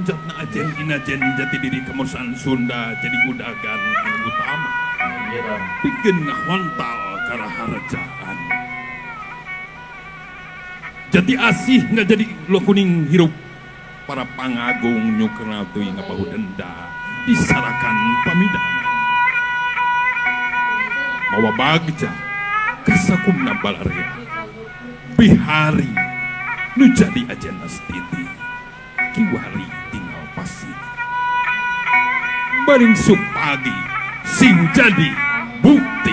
Wujudna ajen inajen jati diri kemursaan Sunda jadi udagan anu utama. Pikeun ngahontal karaharajaan. Jati asih nggak jadi lo kuning hirup para pangagung nyukerna teuing ngapahudenda disarakan pamidangan. Mawa bagja kasakumna balarea bihari nu jadi ajen astiti kiwari tinggal pasir baring supagi sing jadi bukti.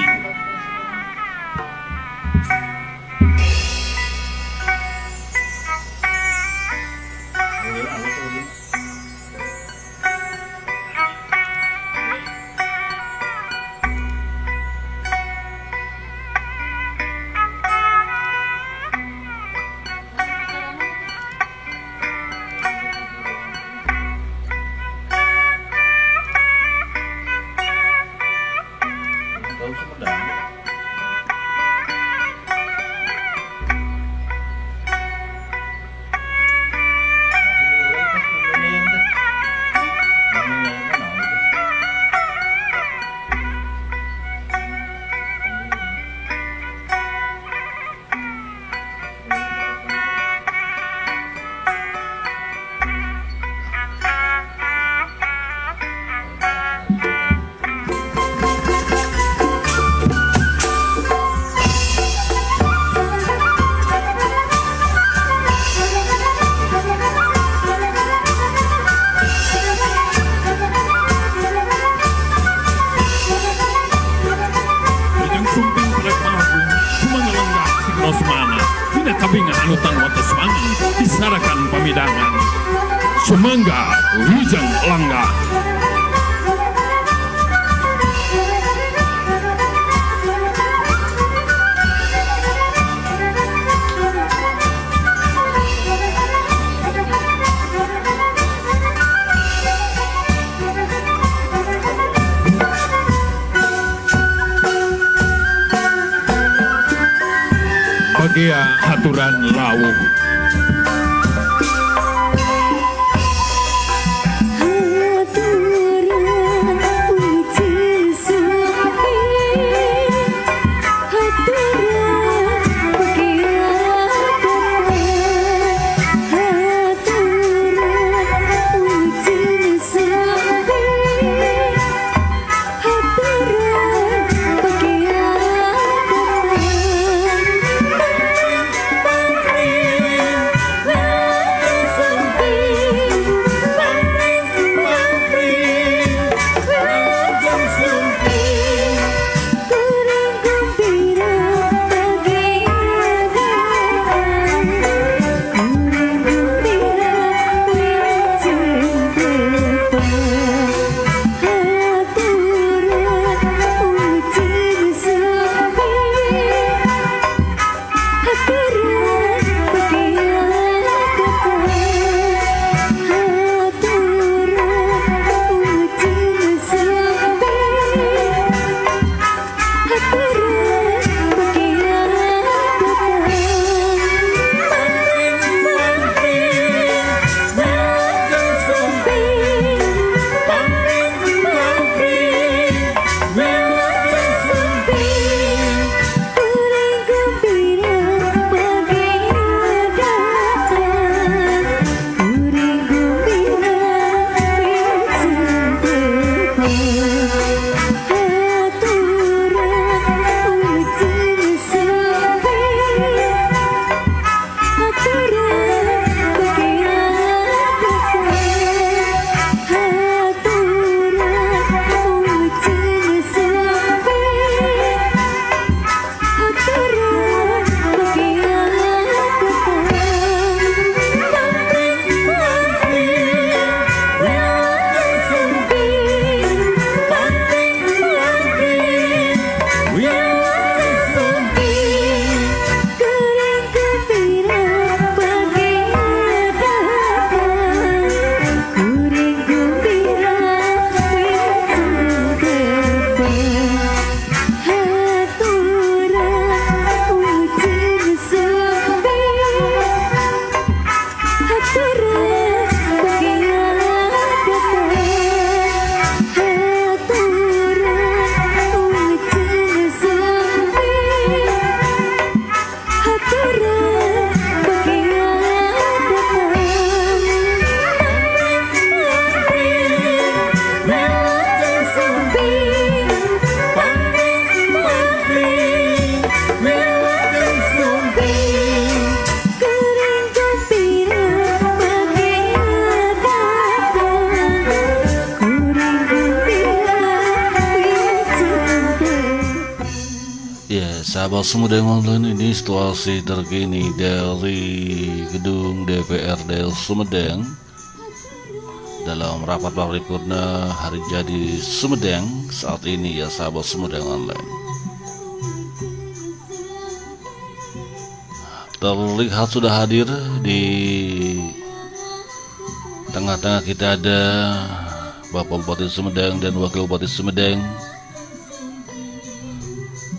Disarakan pamidangan Sumangga Wijang Langga. Bagia haturan lawuh sahabat Sumedang Online, ini situasi terkini dari gedung DPRD Sumedang dalam rapat paripurna hari jadi Sumedang saat ini ya sahabat Sumedang Online. Terlihat sudah hadir di tengah-tengah kita ada Bapak Bupati Sumedang dan Wakil Bupati Sumedang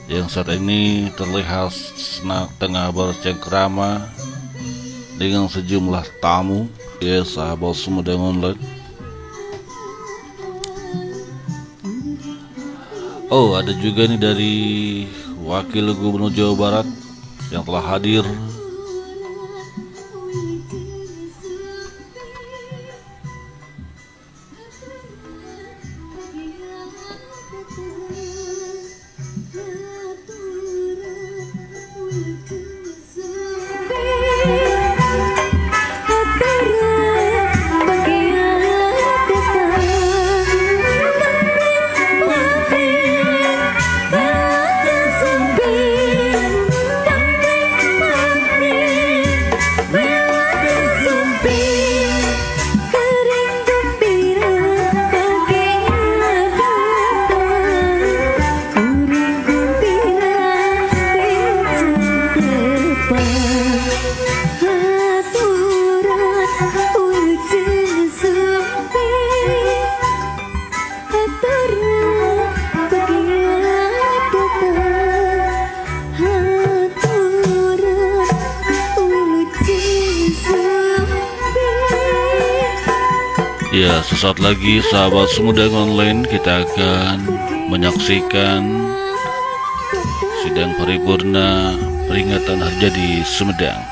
yang saat ini terlihat tengah bercengkrama dengan sejumlah tamu ya sahabat Sumedang Online. Oh, ada juga nih dari Wakil Gubernur Jawa Barat yang telah hadir. Ya, sesaat lagi sahabat Sumedang Online kita akan menyaksikan sidang paripurna peringatan hari jadi Sumedang.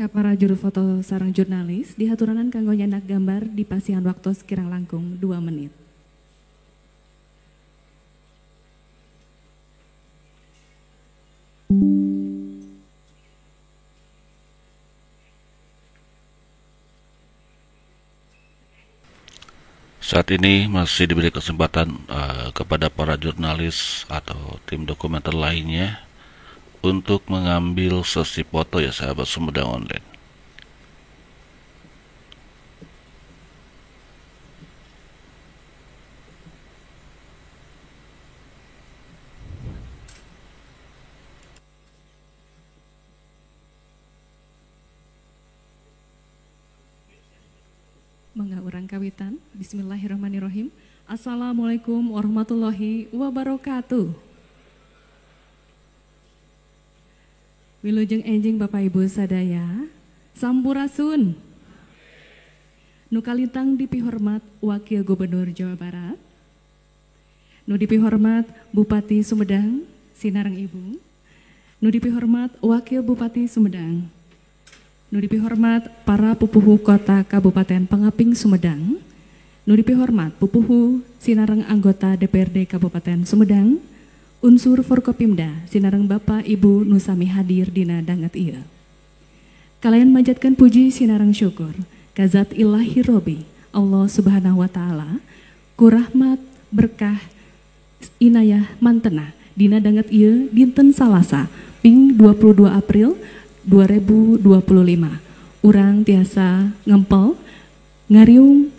Para juru foto sarang jurnalis dihaturanan kanggo nyandak gambar di pasihan waktu sekirang langkung 2 menit. Saat ini masih diberi kesempatan kepada para jurnalis atau tim dokumenter lainnya untuk mengambil sesi foto ya sahabat Sumedang Online. Mangga urang kawitan. Bismillahirrahmanirrahim. Assalamualaikum warahmatullahi wabarakatuh. Wilujeng enjing Bapak Ibu sadaya, sampurasun. Nu kalintang dipihormat Wakil Gubernur Jawa Barat, nu dipihormat Bupati Sumedang Sinareng Ibu, nu dipihormat Wakil Bupati Sumedang, nu dipihormat para pupuhu kota Kabupaten Pangaping Sumedang, nu dipihormat pupuhu Sinareng anggota DPRD Kabupaten Sumedang, unsur Forkopimda Sinareng Bapak Ibu Nusami hadir dina danget ieu. Kalian manjatkeun puji Sinareng syukur ka Zat Ilahi Robi Allah Subhanahu wa taala ku rahmat berkah inayah mantena dina danget ieu dinten Salasa ping 22 April 2025. Urang tiasa ngempel ngariung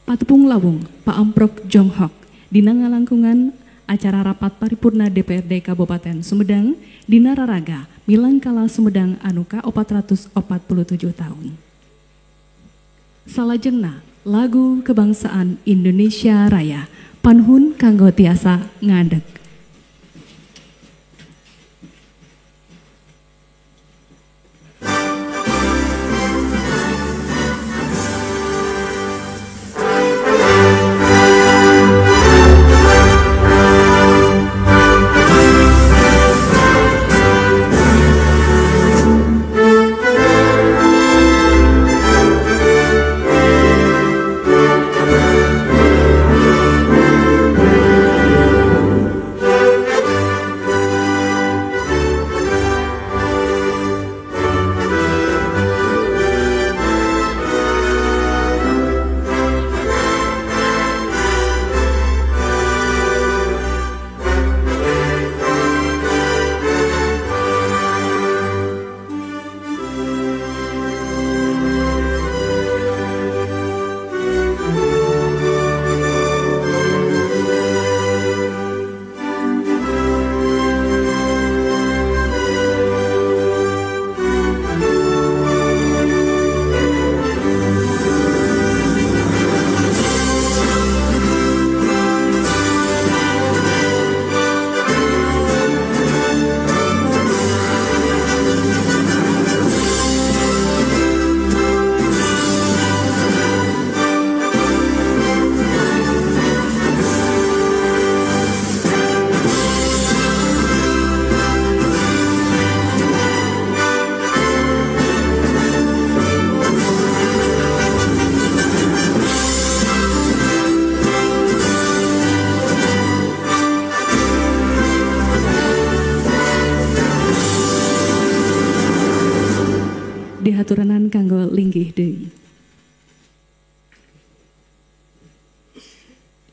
patepung lawung Paamprok Jonghok dina ngalangkungan acara rapat paripurna DPRD Kabupaten Sumedang dina raraga Milangkala Sumedang anu ka-447 tahun. Salajengna lagu kebangsaan Indonesia Raya panhun kanggo tiasa ngadeg.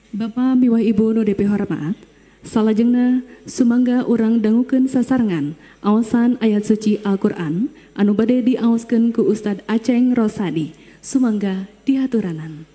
Bapak miwah Ibu nu DP hormat, salajengna sumangga urang dangukeun sasarengan aosan ayat suci Al-Qur'an anu bade diaoskeun ku Ustad Aceng Rosadi. Sumangga dihaturanan.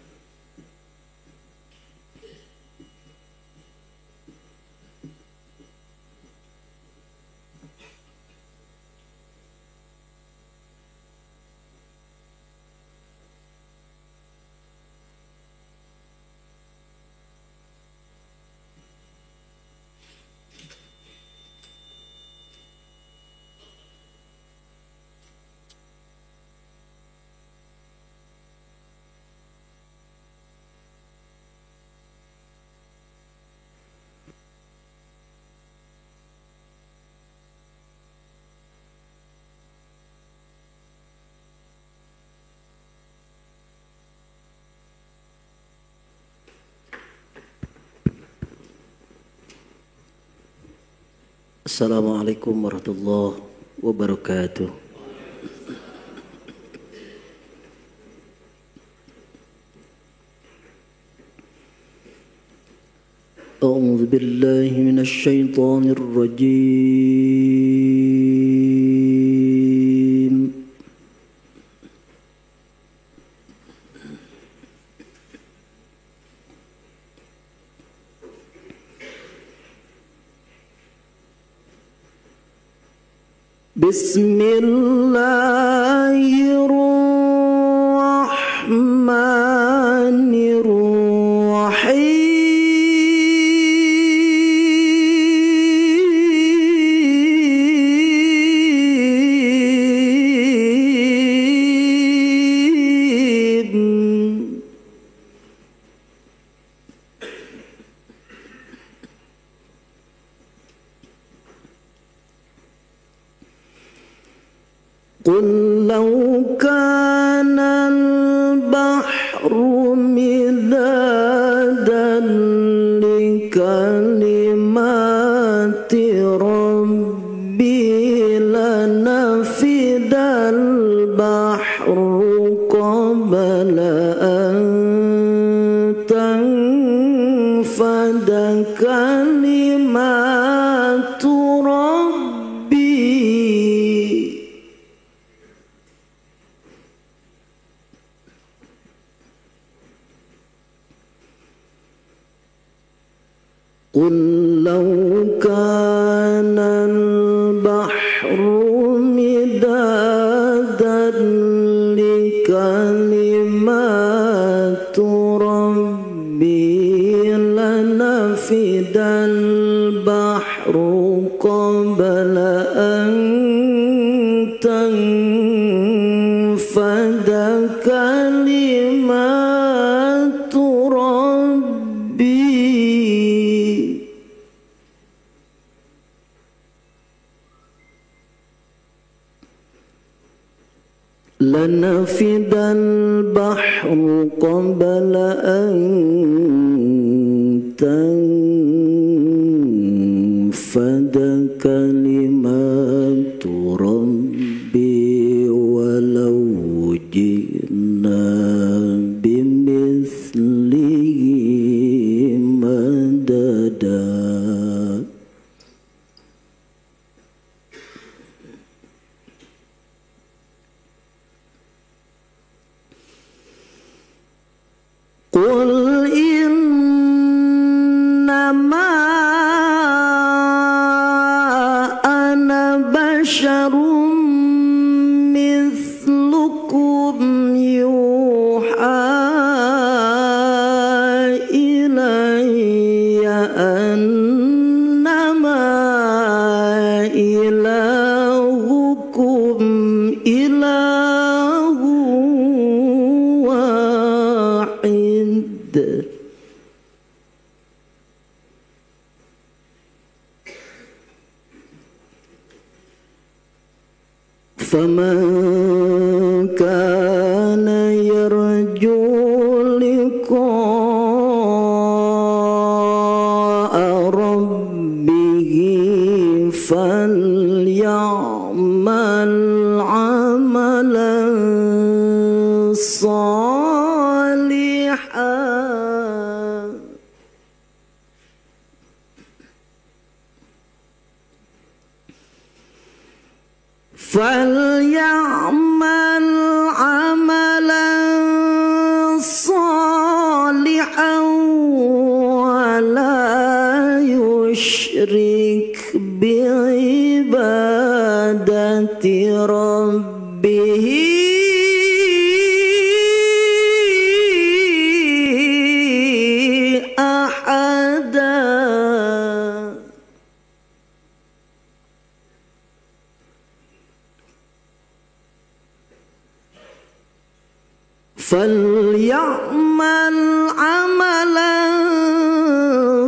Assalamualaikum warahmatullahi wabarakatuh. A'udzu billahi minasy syaithanir rajim. Bismillahirrahmanirrahim. قل لو كان البحر مدادا لكلمات ربي لنفد البحر قبل أن تنفد كلمات ربي. قل لو كان البحر مدادا لكلمات ربي لنفد البحر قبل أن تنفد كلمات ربي. لنفد البحر قبل أن تنفد كلمات ربي ولو جئنا بمثله مددا. قل إنما أنا بشر مثلكم يوحى إلي أنما إلهكم إله واحد. فمن كان يرجو لقاء ربه فليعمل عملا صالحا فليعمل عملا صالحا ولا يشرك بعبادة ربه أحدا. فليعمل عملا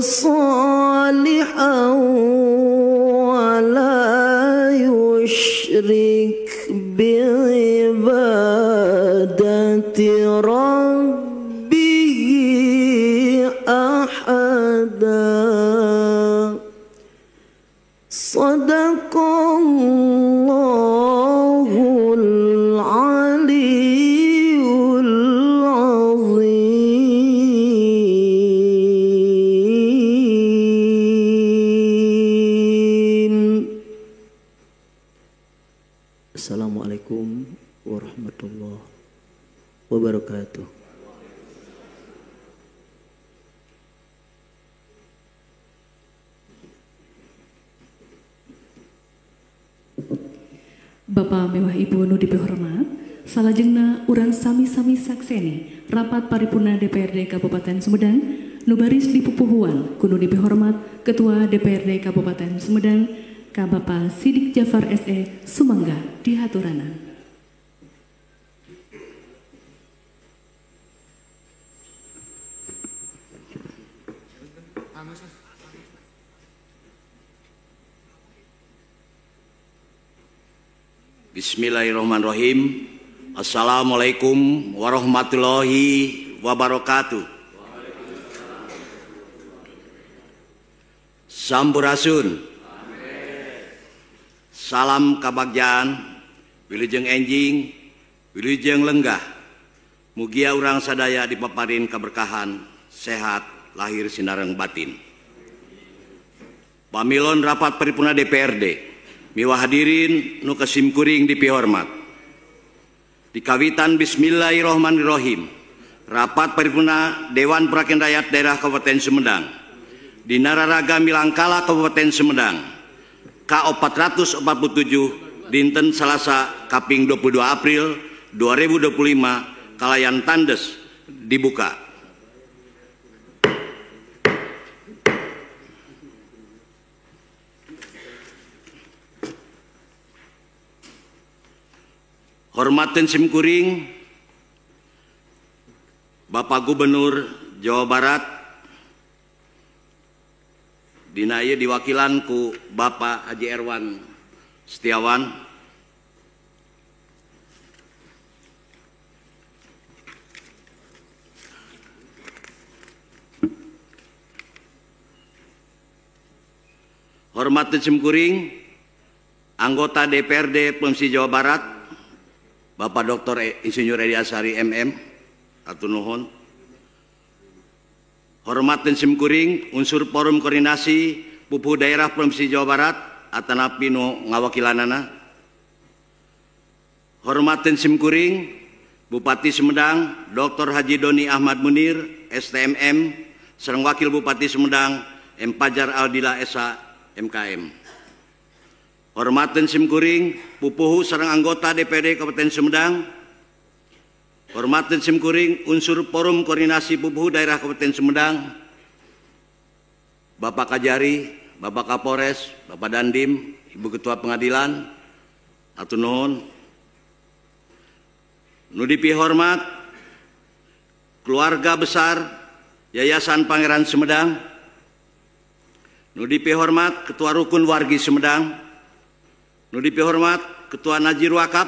صالحا ولا يشرك بعبادة ربه أحدا. صدق الله العلي Assalamualaikum warahmatullahi wabarakatuh. Bapak mewah Ibu nu dipihormat, salajengna urang sami-sami sakseni rapat paripurna DPRD Kabupaten Sumedang nu baris dipupuhuan kudu dipihormat Ketua DPRD Kabupaten Sumedang Ka Bapak Sidik Jafar SE Sumangga dihaturanan. Bismillahirrahmanirrahim. Assalamualaikum warahmatullahi wabarakatuh. Sampurasun. Salam kabagjaan, wilujeng enjing, wilujeng lenggah. Mugia urang sadaya dipaparin keberkahan, sehat, lahir sinareng batin. Pamilon rapat paripurna DPRD, miwah hadirin nu kasimkuring dipihormat. Dikawitan bismillahirrahmanirrahim. Rapat paripurna Dewan Perwakilan Rakyat Daerah Kabupaten Sumedang. Di Nararaga Milangkala Kabupaten Sumedang. K447 dinten Salasa kaping 22 April 2025 kalayan tandes dibuka. Hormaten simkuring Bapak Gubernur Jawa Barat dina ieu diwakilan ku Bapak Haji Erwan Setiawan. Hormaten simkuring anggota DPRD Provinsi Jawa Barat Bapak Dr. Insinyur Edi Asari MM atur nuhun. Hormaten simkuring unsur forum koordinasi pupuh daerah Provinsi Jawa Barat atanapi nu ngawakilanana. Hormaten simkuring Bupati Sumedang Dr. Haji Doni Ahmad Munir STMM sareng Wakil Bupati Sumedang M. Pajar Aldila Esa MKM. Hormaten simkuring pupuhu sareng anggota DPRD Kabupaten Sumedang. Hormaten simkuring unsur forum koordinasi pupuh daerah Kabupaten Sumedang, Bapak Kajari, Bapak Kapolres, Bapak Dandim, Ibu Ketua Pengadilan, atur nuhun. Nu dipihormat keluarga besar Yayasan Pangeran Sumedang, nu dipihormat Ketua Rukun Wargi Sumedang, nu dipihormat Ketua Najir Wakaf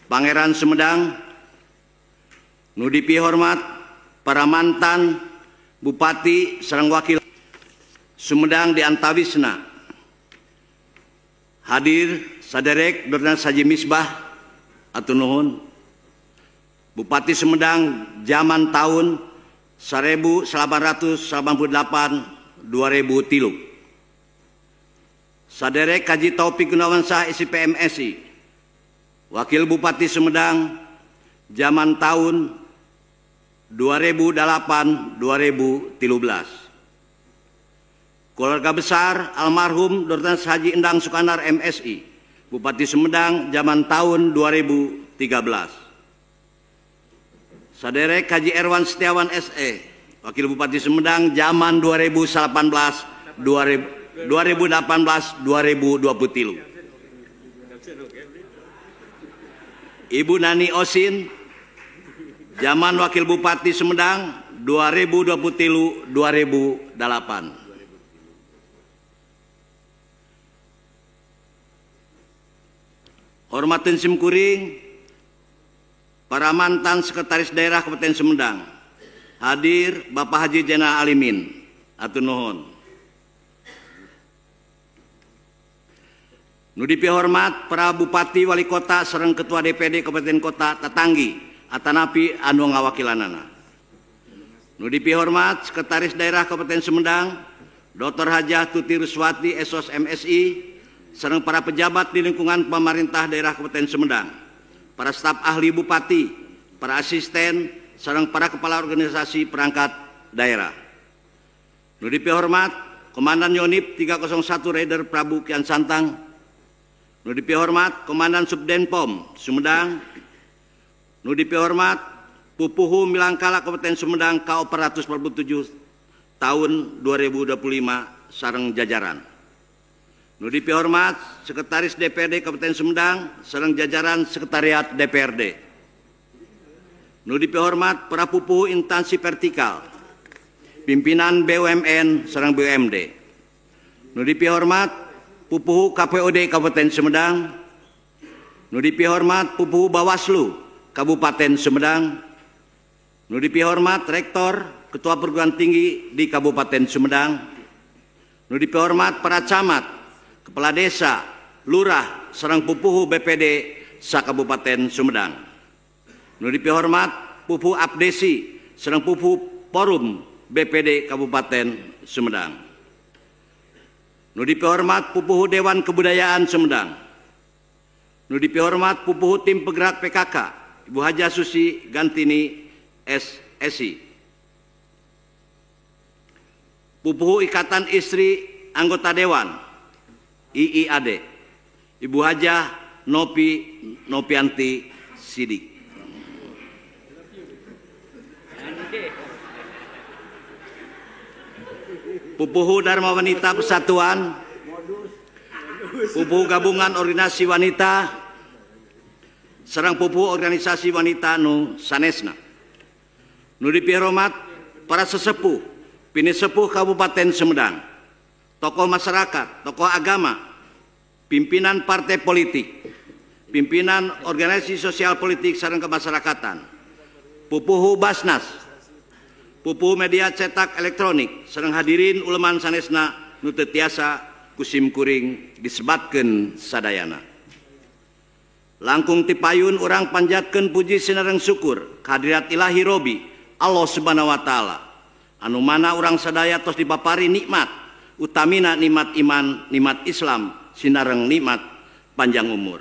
Pangeran Sumedang, nu dipihormat para mantan Bupati sareng Wakil Sumedang di antawisna. Hadir saderek Dr. Saji Misbah atur nuhun. Bupati Sumedang zaman tahun 1888 2003. Saderek Kaji Taufik Gunawan Sah SIPMSI Wakil Bupati Sumedang zaman tahun 2008-2013. Keluarga besar almarhum Dr. Haji Endang Sukanar MSI, Bupati Sumedang zaman tahun 2013. Saderek Haji Erwan Setiawan SE, Wakil Bupati Sumedang zaman 2018 2023. Ibu Nani Osin zaman Wakil Bupati Sumedang 2023-2008. Hormatin simkuring para mantan sekretaris daerah Kabupaten Sumedang. Hadir Bapak Haji Zainal Alimin, atur nuhun. Nu dipihormat para bupati wali kota sareng ketua DPD Kabupaten Kota tatanggi atanapi anu ngawakilanana. Nu dipihormat sekretaris daerah Kabupaten Sumedang Dr. Hajah Tuti Ruswati SOS MSI sareng para pejabat di lingkungan pemerintah daerah Kabupaten Sumedang, para staf ahli bupati, para asisten, sareng para kepala organisasi perangkat daerah. Nu dipihormat Komandan Yonif 301 Raider Prabu Kian Santang. Nu dipihormat Komandan Subdenpom Sumedang. Nu dipihormat Pupuhu Milangkala Kabupaten Sumedang K447 tahun 2025 sareng jajaran. Nu dipihormat Sekretaris DPRD Kabupaten Sumedang sareng jajaran Sekretariat DPRD. Nu dipihormat para pupuh instansi vertikal, pimpinan BUMN sareng BUMD. Nu dipihormat pupuh KPOD Kabupaten Sumedang. Nu dipihormat pupuh Bawaslu Kabupaten Sumedang. Nu dipihormat Rektor Ketua Perguruan Tinggi di Kabupaten Sumedang. Nu dipihormat para camat, kepala desa, lurah, sareng pupuhu BPD sa Kabupaten Sumedang. Nu dipihormat pupuh Abdesi sareng pupuh Forum BPD Kabupaten Sumedang. Nu dipihormat pupuh Dewan Kebudayaan Sumedang. Nu dipihormat pupuh Tim Penggerak PKK Ibu Haja Susi Gantini SSI. Pupuh Ikatan Istri Anggota Dewan IIAD, Ibu Hajah Nopianti Sidik. Pupuhu Dharma Wanita Persatuan, Pupuhu Gabungan Organisasi Wanita, sareng pupuhu organisasi wanita nu sanesna. Nu dipihormat para sesepuh, pinisepuh Kabupaten Sumedang, tokoh masyarakat, tokoh agama, pimpinan partai politik, pimpinan organisasi sosial politik sareng kemasyarakatan, pupuhu Basnas, pupuhu media cetak elektronik, sareng hadirin uleman sanesna nu teu tiasa kusim kuring disebatkeun sadayana. Langkung tipayun urang panjatkeun puji sinareng syukur kehadirat Ilahi Robi Allah Subhanahu wa taala anu mana urang sadaya tos dipapari nikmat utamina nikmat iman, nikmat Islam, sinareng nikmat panjang umur.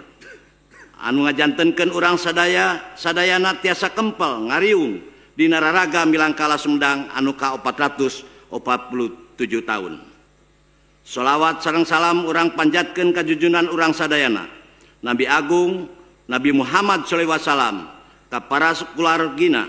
Anu ngajantenkeun urang sadayana tiasa kempel ngariung di nararaga Milangkala Sumedang anu ka 447 tahun. Sholawat sareng salam urang panjatkeun ka junjunan urang sadayana Nabi Agung Nabi Muhammad SAW, ka para keluargina,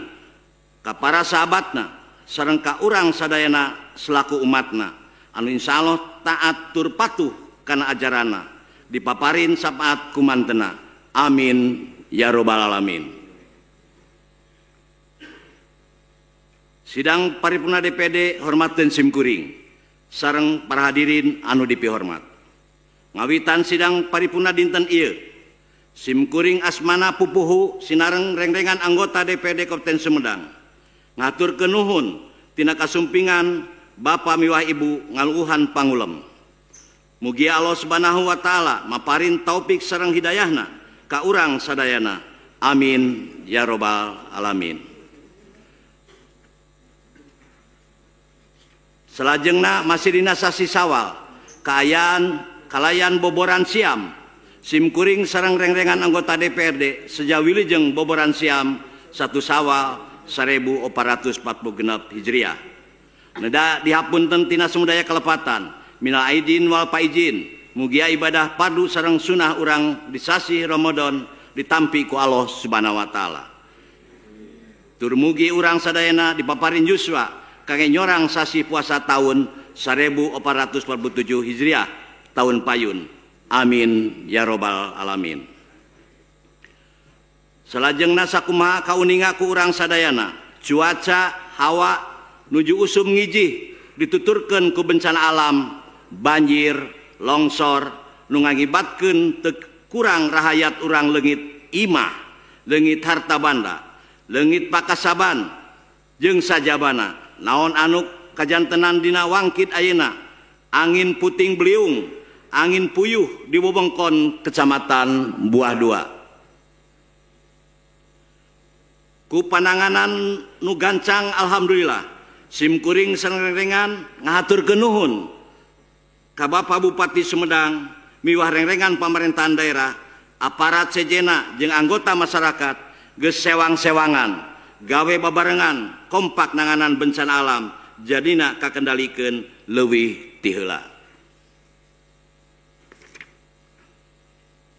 ka para sahabatna, sareng ka urang sadayana selaku umatna anu insyaallah taat tur patuh kana ajarana dipaparin sapaat kumantena. Amin ya robbal alamin. Sidang paripurna DPD hormateun simkuring sareng para hadirin anu dipihormat. Ngawitan sidang paripurna dinten ieu simkuring asmana pupuhu sinareng rengrengan anggota DPD Kabupaten Sumedang ngaturkeun nuhun tina kasumpingan Bapa miwah Ibu ngaluhuhan pangulem. Mugia Allah Subhanahu wa taala maparin taufik sareng hidayahna ka urang sadayana. Amin ya robbal alamin. Salajengna masih dina sasi Sawal kalayan boboran siam Simkuring sareng rengrengan anggota DPRD sejauh wilujeng boboran siam 1 Sawal 1446 Hijriah. Neda dihapunten tina sumudaya kelepatan minal aidin wal faizin mugia ibadah padu sareng sunah urang di sasi Ramadan ditampi ku Allah Subhanahu wa taala. Tur mugi urang sadayana dipaparin yuswa kangge nyorang sasi puasa tahun 1447 Hijriah tahun payun. Amin ya robbal alamin. Salajengna sakumaha kauninga ku urang sadayana cuaca hawa nuju usum ngiji dituturkeun ku bencana alam banjir longsor nu ngakibatkeun teu kurang rahayat urang leungit imah leungit harta banda leungit pakasaban jeung sajabana naon anu kajantenan dina wangkit ayeuna angin puting beliung angin puyuh di wewengkon Kecamatan Buah Dua. Ku pananganan nu gancang alhamdulillah simkuring sareng-rengan ngahaturkeun nuhun ka Bapak Bupati Sumedang miwah rengrengan pemerintahan daerah aparat sejena jeung anggota masyarakat geus sewang-sewangan gawe babarengan kompak nanganan bencana alam jadina kakendalikeun leuwih ti heula.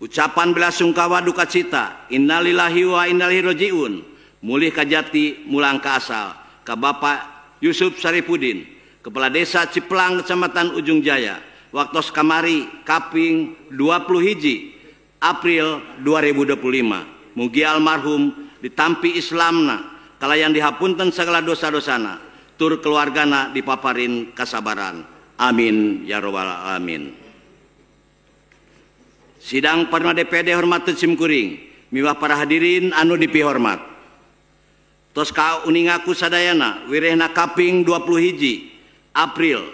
Ucapan bela sungkawa duka cita innalillahi wa inna ilaihi rajiun mulih kajati mulang ka asal ka Bapak Yusuf Saripudin Kepala Desa Ciplang Kecamatan Ujung Jaya waktos kamari kaping 21 April 2025 mugi almarhum ditampi Islamna kalayan dihapunten segala dosa-dosana tur keluargana dipaparin kasabaran amin ya robbal alamin. Sidang Parma DPD hormatkeun simkuring miwah para hadirin anu dipihormat. Tos kauningaku sadayana wirehna kaping 21 April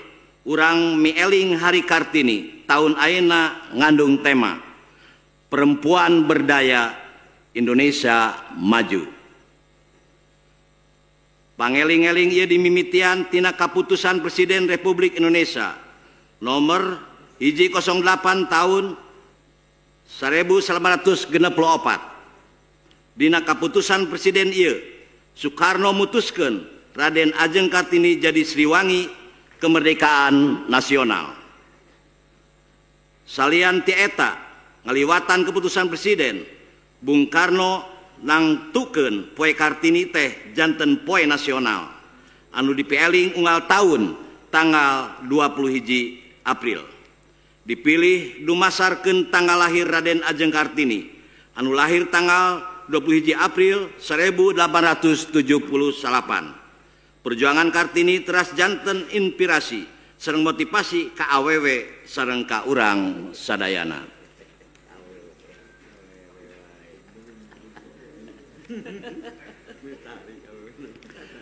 urang mieling Hari Kartini tahun ayeuna ngandung tema Perempuan Berdaya Indonesia Maju. Pangeling-eling ieu dimimitian tina kaputusan Presiden Republik Indonesia nomor 108 tahun 1964. Dina kaputusan Presiden ieu Soekarno mutuskeun Raden Ajeng Kartini jadi Sriwangi Kemerdekaan Nasional. Salian ti eta ngaliwatan keputusan Presiden Bung Karno nangtukeun poe Kartini teh janten poe nasional anu dipieling unggal tahun tanggal 21 April. Dipilih dumasarkeun tanggal lahir Raden Ajeng Kartini anu lahir tanggal 21 April 1878. Perjuangan Kartini teras janten inspirasi sareng motivasi ka awewe sareng ka urang sadayana.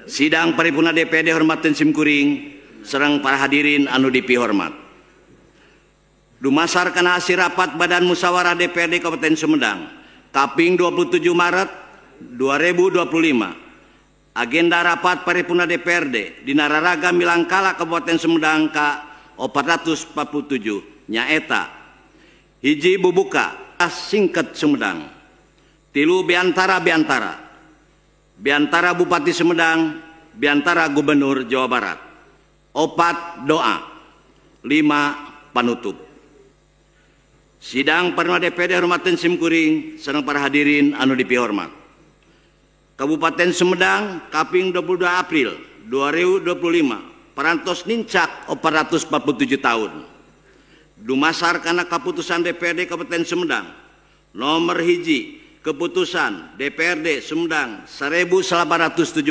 Sidang paripurna DPD hormatkeun simkuring sareng para hadirin anu dipihormat. Dumasarkan hasil rapat Badan Musyawarah DPRD Kabupaten Sumedang kaping 27 Maret 2025 agenda rapat paripurna DPRD dina Raraga Milangkala Kabupaten Sumedang ka 447 nyaeta hiji bubuka singket Sumedang tilu biantara Bupati Sumedang biantara Gubernur Jawa Barat 4 doa 5 panutup. Sidang Parma DPD hormatkeun simkuring sareng para hadirin anu dipihormat. Kabupaten Sumedang kaping 22 April 2025 parantos nincak 447 tahun. Dumasar kana kaputusan DPRD Kabupaten Sumedang nomor hiji keputusan DPRD Sumedang 1873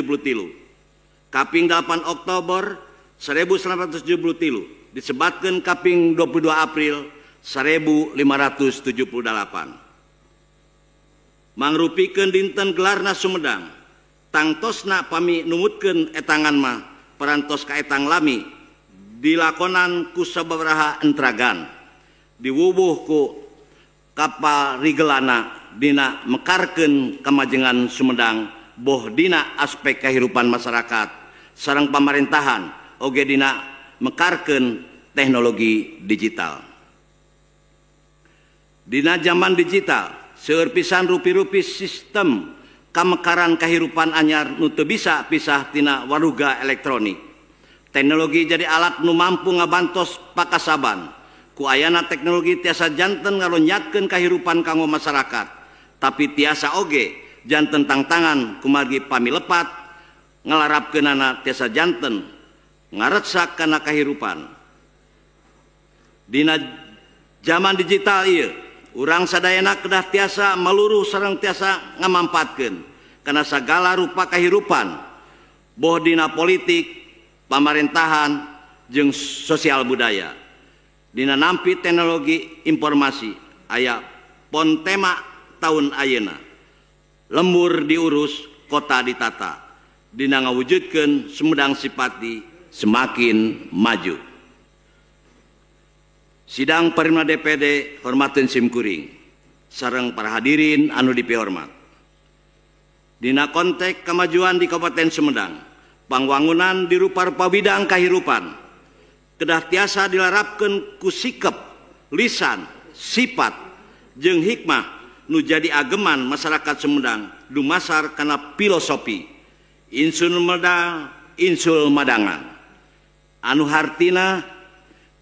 kaping 8 Oktober 1973 disebatkeun kaping 22 April 1578 mangrupikeun dinten gelarna Sumedang tangtosna pami numutkeun etangan mah parantos ka etang lami dilakonan ku sababaraha entragan diwubuh ku kapal rigelana dina mekarkeun kamajengan Sumedang boh dina aspek kehidupan masyarakat sareng pamerintahan oge dina mekarkeun teknologi digital. Dina zaman digital seueur pisan rupi-rupi sistem kamekaran kahirupan anyar nu teu bisa pisah tina waruga elektronik. Teknologi jadi alat nu mampu ngabantos pakasaban. Ku ayana teknologi tiasa janten ngalonyakeun kahirupan kanggo masyarakat, tapi tiasa oge janten tantangan kumargi pamilepat ngalarapkeunana tiasa janten ngaretsak kana kahirupan. Dina zaman digital ieu urang sadayana kedah tiasa maluruh sareng tiasa ngamampatkeun kana sagala rupa kahirupan, boh dina politik, pamerintahan, jeung sosial budaya. Dina nampi teknologi informasi aya pon tema tahun ayeuna. Lembur diurus, kota ditata. Dina ngawujudkeun Sumedang Sipati semakin maju. Sidang Paripurna DPD hormateun simkuring sareng para hadirin anu dipihormat. Dina konteks kemajuan di Kabupaten Sumedang, pangwangunan di rupa-rupa bidang kahirupan kedah tiasa dilarapkeun ku sikap, lisan, sifat, jeung hikmah nu jadi ageman masyarakat Sumedang dumasar kana filosofi insul medang, insul madangan. Anu hartina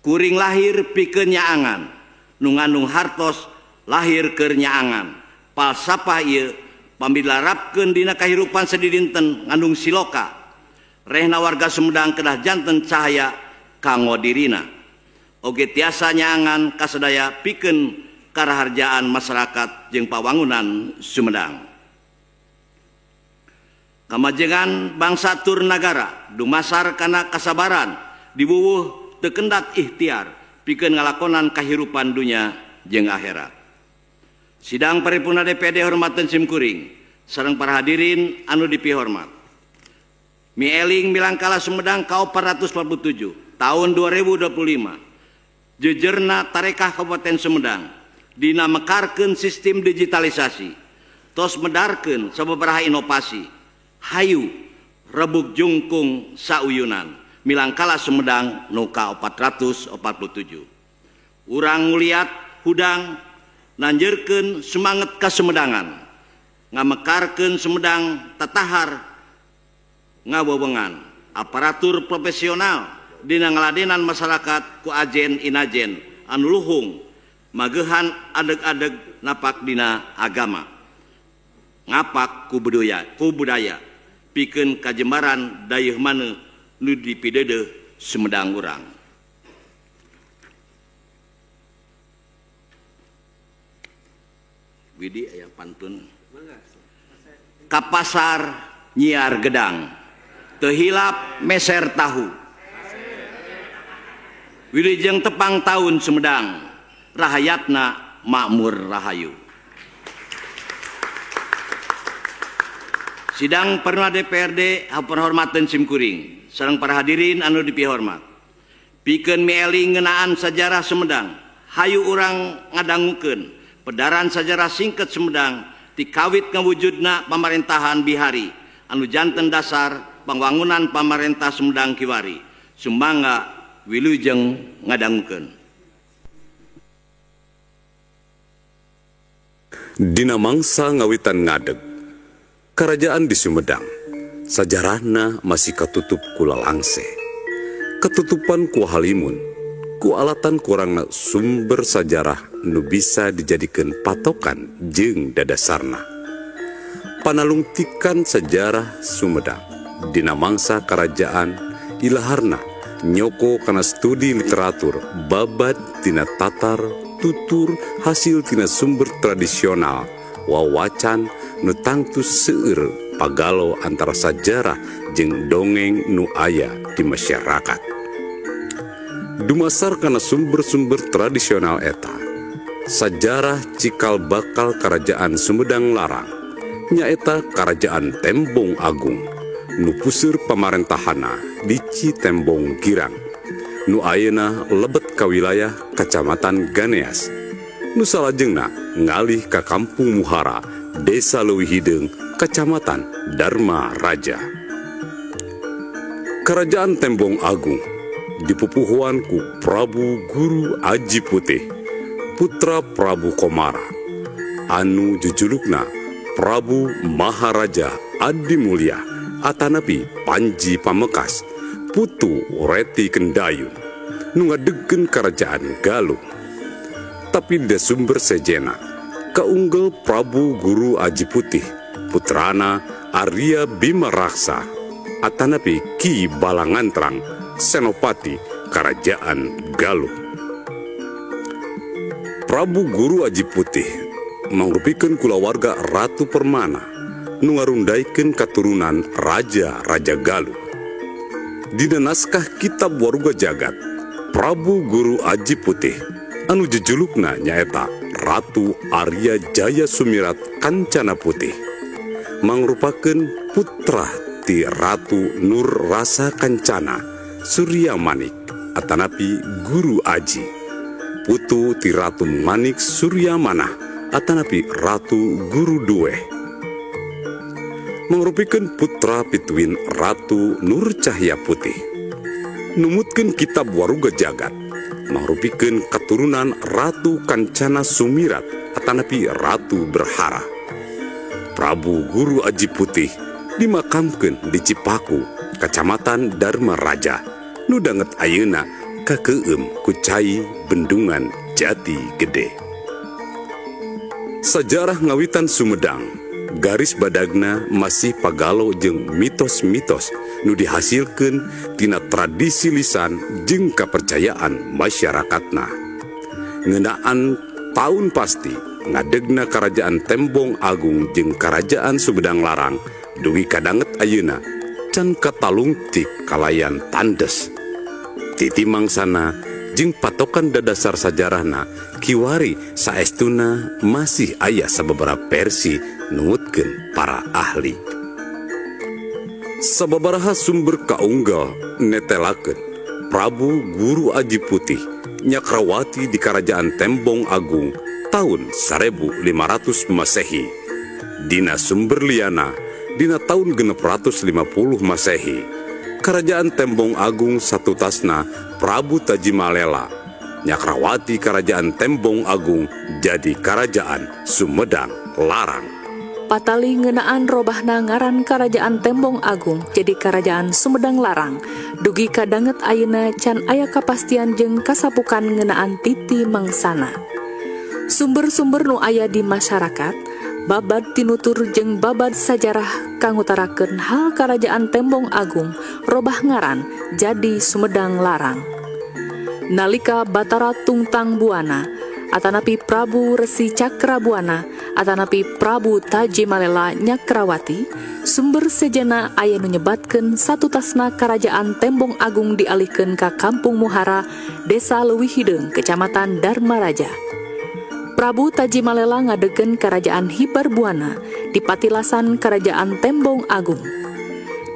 kuring lahir pikeun nyaangan, nu ngandung hartos lahir keur nyaangan. Falsafah ieu pamilarapkeun dina kahirupan sadidinten ngandung siloka. Rehna warga Sumedang kedah janten cahaya kanggo dirina. Oge tiasa nyaangan kasadaya pikeun karaharjaan masyarakat jeung pawangunan Sumedang. Kamajengan bangsa tur nagara dumasar kana kasabaran diwuwuh teu kendak ikhtiar pikeun ngalakonan kahirupan dunya jeung akhirat. Sidang Paripurna DPD hormateun simkuring sareng para hadirin anu dipihormat. Mieling Milangkala Sumedang ka 447 tahun 2025 jejerna tarekah Kabupaten Sumedang dina mekarkeun sistem digitalisasi tos medarkeun sababaraha inovasi hayu rebuk jungkung sauyunan Milangkala Sumedang nu ka 447. Urang nguliat hudang nanjeurkeun semangat kasummedangan ngamekarkeun Sumedang tatahar ngawewengan aparatur profesional dina ngaladenan masyarakat ku ajen inajen anu luhung magehan adeg-adeg napak dina agama ngapak ku budaya pikeun kajembaran dayeuh maneh nu dipideudeung Sumedang urang. Widi aya pantun ka pasar nyiar gedang teu hilap meser tahu. Wilujeng tepang tahun Sumedang rahayatna makmur rahayu. Sidang Paripurna DPRD hormateun simkuring sareng para hadirin anu dipihormat. Pikeun mieling ngeunaan sajarah Sumedang, hayu urang ngadangukeun pedaran sajarah singket Sumedang ti kawit ngawujudna pamerintahan Bihari anu janten dasar pangwangunan pamarentah Sumedang kiwari. Sumangga wilujeng ngadangukeun. Dina mangsa ngawitan ngadeg kerajaan di Sumedang sajarahna masih katutup ku lalangse, ketutupan ku halimun, ku alatan kurangna sumber sajarah nu bisa dijadikan patokan jeung dadasarna. Panalungtikan sejarah Sumedang dina mangsa kerajaan ilaharna nyoko kana studi literatur babat tina tatar tutur hasil tina sumber tradisional wawacan nu tangtus seueur pagalo antara sajarah jeung dongeng nu aya di masyarakat. Dumasar kana sumber-sumber tradisional eta sajarah cikal bakal kerajaan Sumedang Larang nyaeta Kerajaan Tembong Agung nu puseur pamarentahana di Citembong Girang nu ayeuna lebet ka wilayah Kacamatan Ganeas nu salajengna ngalih ka Kampung Muhara Desa Leuwih Hideung Kacamatan Dharma Raja. Kerajaan Tembong Agung dipupuhuan ku Prabu Guru Aji Putih putra Prabu Komara, anu jujulukna Prabu Maharaja Adimulya atanapi Panji Pamekas, putu Reti Kendayun, nu ngadegkeun kerajaan Galuh. Tapi da sumber sejena kaunggal Prabu Guru Aji Putih, putrana Arya Bima Raksa atanapi Ki Balangantrang, senopati kerajaan Galuh. Prabu Guru Aji Putih mangrupikeun kulawarga Ratu Permana nu ngarundaikeun katurunan Raja-Raja Galuh. Dina naskah Kitab Waruga Jagat, Prabu Guru Aji Putih anu jejulukna nyaeta Ratu Arya Jaya Sumirat Kancana Putih mangrupakeun putra ti Ratu Nur Rasa Kancana Surya Manik atanapi Guru Aji, putu ti Ratu Manik Surya Manah atanapi Ratu Guru Dueh. Mangrupikeun putra pituin Ratu Nur Cahya Putih. Numutkeun Kitab Waruga Jagat mangrupikeun katurunan Ratu Kancana Sumirat atanapi Ratu Berhara. Prabu Guru Aji Putih dimakamkeun di Cipaku, Kacamatan Dharma Raja, nu danget ayeuna kakeueum ku Cai Bendungan Jati Gede. Sajarah ngawitan Sumedang, garis badagna masih pagalo jeung mitos-mitos nu dihasilkeun tina tradisi lisan jeung kapercayaan masyarakatna. Ngeunaan taun pasti ngadegna Karajaan Tembong Agung jeung Karajaan Sumedang Larang dugi kadanget ayeuna can katalungtik kalayan tandes. Titi mangsana jeung patokan dadasar sajarahna kiwari saestuna masih aya sababaraha versi nuwutkeun para ahli. Sababaraha sumber kaunggal netelakeun Prabu Guru Aji Putih nyakrawati di Karajaan Tembong Agung tahun 1500 Masehi. Dina sumber liana dina tahun 650 Masehi, Karajaan Tembong Agung satutasna Prabu Tajimalela nyakrawati Karajaan Tembong Agung jadi Karajaan Sumedang Larang. Patali ngeunaan robahna ngaran Karajaan Tembong Agung jadi Karajaan Sumedang Larang, dugi kadanget ayeuna can aya kapastian jeung kasapukan ngeunaan titi mangsana. Sumber-sumber nu aya di masyarakat babad tinutur jeung babad sajarah kangutarakeun hal Karajaan Tembong Agung robah ngaran jadi Sumedang Larang. Nalika Batara Tungtang Buana atanapi Prabu Resi Cakrabuana atanapi Prabu Tajimalela Nyakrawati, sumber sejana aya nu nyebatkeun satutasna Karajaan Tembong Agung dialihkeun ka Kampung Muhara, Desa Leuwih Hideung, Kecamatan Dharma Raja. Prabu Tajimalela ngadegeun Karajaan Hibar Buana di patilasan Karajaan Tembong Agung.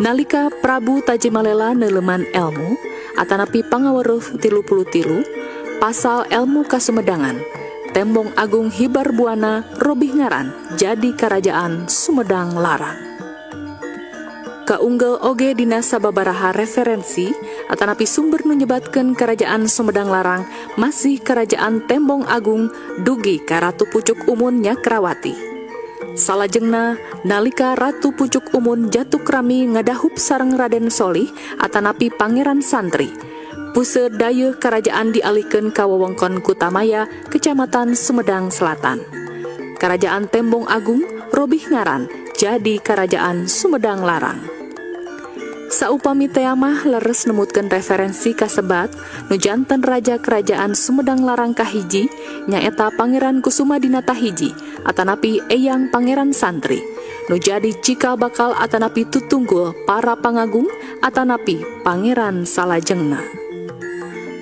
Nalika Prabu Tajimalela neuleuman elmu atanapi pangaweruh 33 pasal elmu kasumedangan, Tembong Agung Hibar Buana robih ngaran jadi Karajaan Sumedang Larang. Kaunggal oge dina sababaraha referensi atanapi sumber nu nyebatkeun Karajaan Sumedang Larang masih Karajaan Tembong Agung dugi ka Ratu Pucuk Umun Nyakrawati. Salajengna nalika Ratu Pucuk Umun Jatukrami ngadahup sareng Raden Solih atanapi Pangeran Santri, puseur dayeuh karajaan dialihkeun ka wewengkon Kutamaya, Kecamatan Sumedang Selatan. Karajaan Tembong Agung robih ngaran jadi Karajaan Sumedang Larang. Saupami teh mah leres nemutkeun referensi kasebat nu janten raja Kerajaan Sumedang Larang kahiji nyaeta Pangeran Kusumadinata hiji atanapi Eyang Pangeran Santri nu jadi cikal bakal atanapi tutunggul para pangagung atanapi Pangeran salajengna.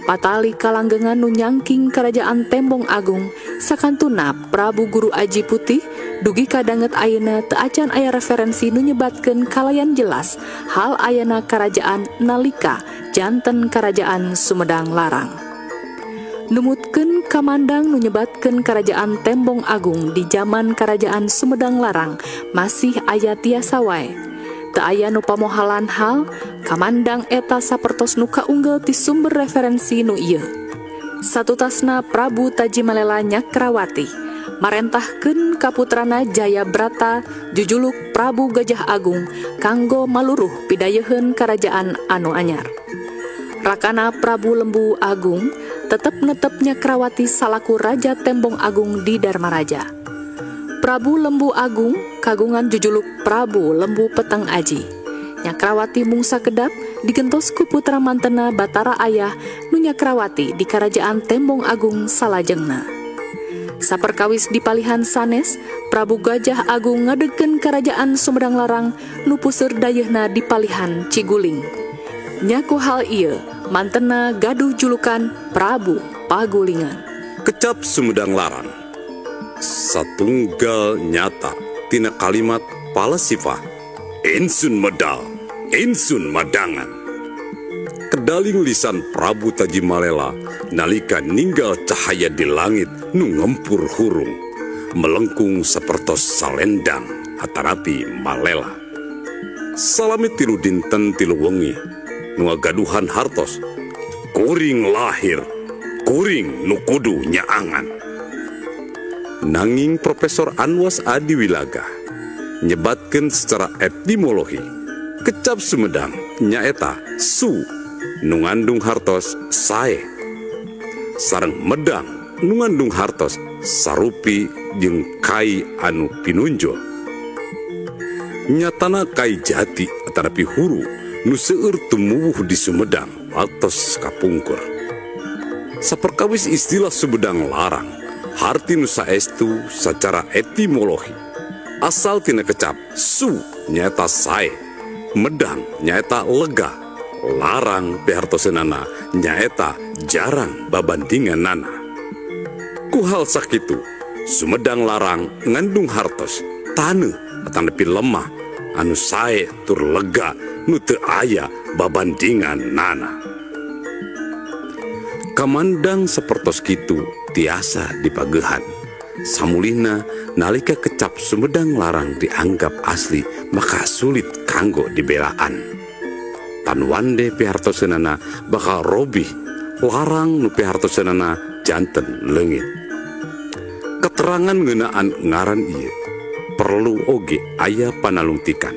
Patali kalanggengan nu nyangking Karajaan Tembong Agung sakantuna Prabu Guru Aji Putih dugi kadanget ayeuna teu acan aya referensi nu nyebatkeun kalayan jelas hal ayana karajaan nalika janten Karajaan Sumedang Larang. Numutkeun kamandang nu nyebatkeun Karajaan Tembong Agung di zaman Karajaan Sumedang Larang masih aya tiasa wae. Teu aya nu pamohalan hal kamandang eta sapertos nu kaunggel ti sumber referensi nu ieu. satutasna Prabu Tajimalela Nyakrawati marentahkeun kaputrana Jayabrata jujuluk Prabu Gajah Agung kanggo maluruh pidayeheun karajaan anu anyar. Rakana Prabu Lembu Agung tetep netep Nyakrawati salaku Raja Tembong Agung di Dharmaraja. Prabu Lembu Agung kagungan jujuluk Prabu Lembu Peteng Aji. Nyakrawati mungsa kedap digentos ku putra mantena Batara Ayah nu Nyakrawati di Karajaan Tembong Agung salajengna. Saperkawis dipalihan sanes, Prabu Gajah Agung ngadegkeun Karajaan Sumedang Larang nu puseur dayeuhna dipalihan Ciguling. Nyaku hal ieu mantena gaduh julukan Prabu Pagulingan. Kecap Sumedang Larang satunggal nyata tina kalimat palasifah Ensun medal, ensun madangan. Kedaling lisan Prabu Tajimalela nalika ninggal cahaya di langit nu ngempur hurung melengkung sapertos salendang atarapi malela. Salami tilu dinten tilu wengi nu gaduhan hartos kuring lahir kuring nu kudu nyaangan. Nanging Profesor Anwas Adi Wilaga nyebatkeun secara etimologi kecap Sumedang nyaeta su nu ngandung hartos sae sareng medang nu ngandung hartos sarupi jeung kai anu pinunjul. Nyatana kai jati atanapi huru nu seueur tumuwuh di Sumedang atos kapungkur. Saperkawis istilah Sumedang Larang harti nu saestu secara etimologi asal tina kecap su nyaeta sae, medang nyaeta lega, larang behartoseunana nyaeta jarang babandinganana. Ku hal sakitu Sumedang Larang ngandung hartos taneuh atanapi lemah anu sae tur lega nu teu aya babandinganana. Kamandang sapertos kitu tiasa dipagehan. Samulihna nalika kecap Sumedang Larang dianggap asli maka sulit kanggo dibelaan. Tan wande pihartoseunana bakal robih larang nu pihartoseunana janten leungit. Keterangan ngeunaan ngaran ieu perlu oge aya panalungtikan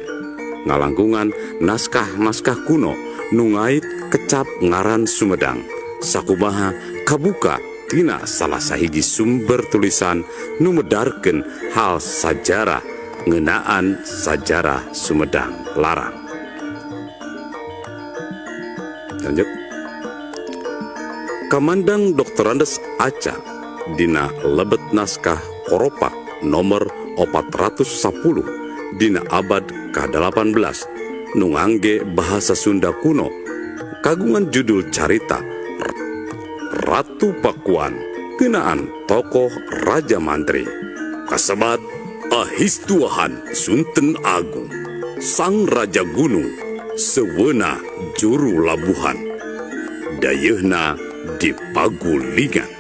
ngalangkungan naskah-naskah kuno nu ngait kecap ngaran Sumedang sakumaha kabuka tina salah sahiji sumber tulisan nu medarkeun hal sajarah ngeunaan sajarah Sumedang Larang. Lanjut. Kamandang Dr. Andes Aca dina lebet naskah Koropak nomor 410 dina abad ke-18 nu ngangge bahasa Sunda kuno kagungan judul carita Ratu Pakuan keunaan tokoh Raja Mantri kasebat Ahistuahan Sunten Agung Sang Raja Gunung seweuna juru labuhan dayeuhna di Pagulingan.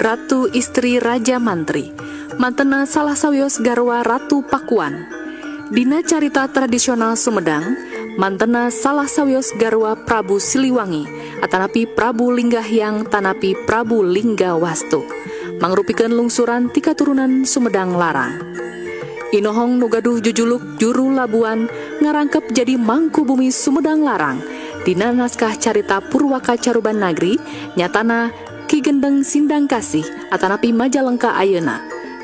Ratu istri Raja Mantri mantena salah sawios garwa Ratu Pakuan. Dina carita tradisional Sumedang mantena salah sawios garwa Prabu Siliwangi atanapi Prabu Linggahyang tanapi Prabu Linggawastu mangrupikeun lungsuran ti katurunan Sumedang Larang. Inohong nu gaduh jujuluk juru labuan ngarangkep jadi mangku bumi Sumedang Larang dina naskah carita Purwaka Caruban Nagri nyatana Ki Gendeng Sindang Kasih atanapi Majalengka ayeuna.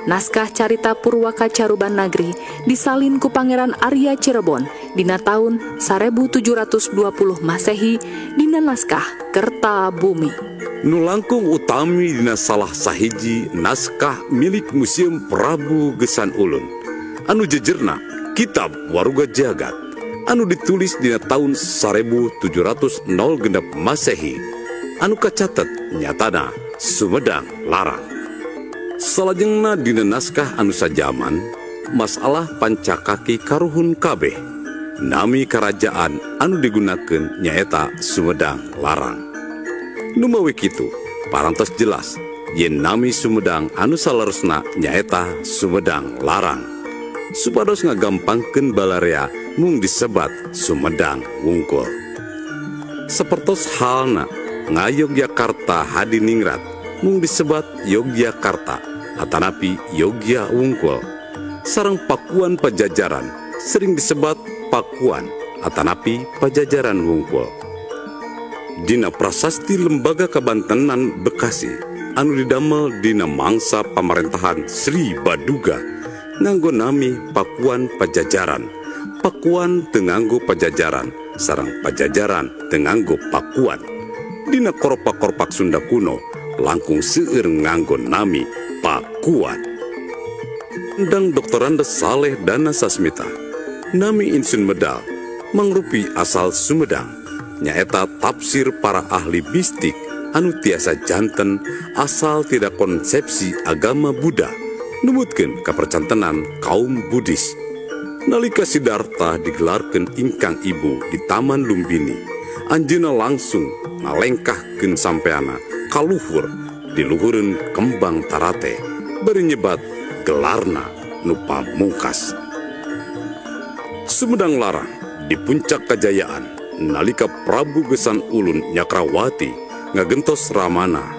Naskah carita Purwaka Caruban Nagri disalin ku Pangeran Arya Cirebon dina tahun 1720 Masehi dina naskah Kerta Bumi. Nu langkung utami dina salah sahiji naskah milik Museum Prabu Gesan Ulun anu jejerna Kitab Waruga Jagat anu ditulis dina tahun 1700 Masehi anu kacatet nyatana Sumedang Larang. Salajengna dina naskah anu sajaman masalah pancakaki karuhun kabeh nami kerajaan anu digunakeun nyaeta Sumedang Larang. Nu mawi kitu parantos jelas yen nami Sumedang anu saleresna nyaeta Sumedang Larang supados ngagampangkeun balarea mung disebat Sumedang wungkul. Sapertos halna nga Yogyakarta hadiningrat mung disebat Yogyakarta atanapi Yogya Wungkul. Sareng Pakuan Pajajaran sering disebat Pakuan atanapi Pajajaran Wungkul. Dina prasasti Lembaga Kabantenan Bekasi anu didamel dina mangsa pamarentahan Sri Baduga nganggo nami Pakuan Pajajaran. Pakuan teu nganggo Pajajaran sareng Pajajaran teu nganggo Pakuan. Dina koropak-koropak Sunda kuno langkung seueur nganggo nami Pakuan. Undang Dr. Andes Saleh Dana Sasmita nami Insun Medal mangrupi asal Sumedang. Nyaeta tafsir para ahli mistik anu tiasa janten asal tidak konsepsi agama Buddha numutkeun kapercantenan kaum Buddhis. Nalika Siddhartha digelarkeun ingkang ibu di Taman Lumbini, anjeunna langsung ngalengkahkeun sampeana kaluhur di luhureun kembang tarate bari nyebat gelarna nu pamungkas. Sumedang Larang di puncak kajayaan nalika Prabu Gesan Ulun Nyakrawati ngagentos Ramana.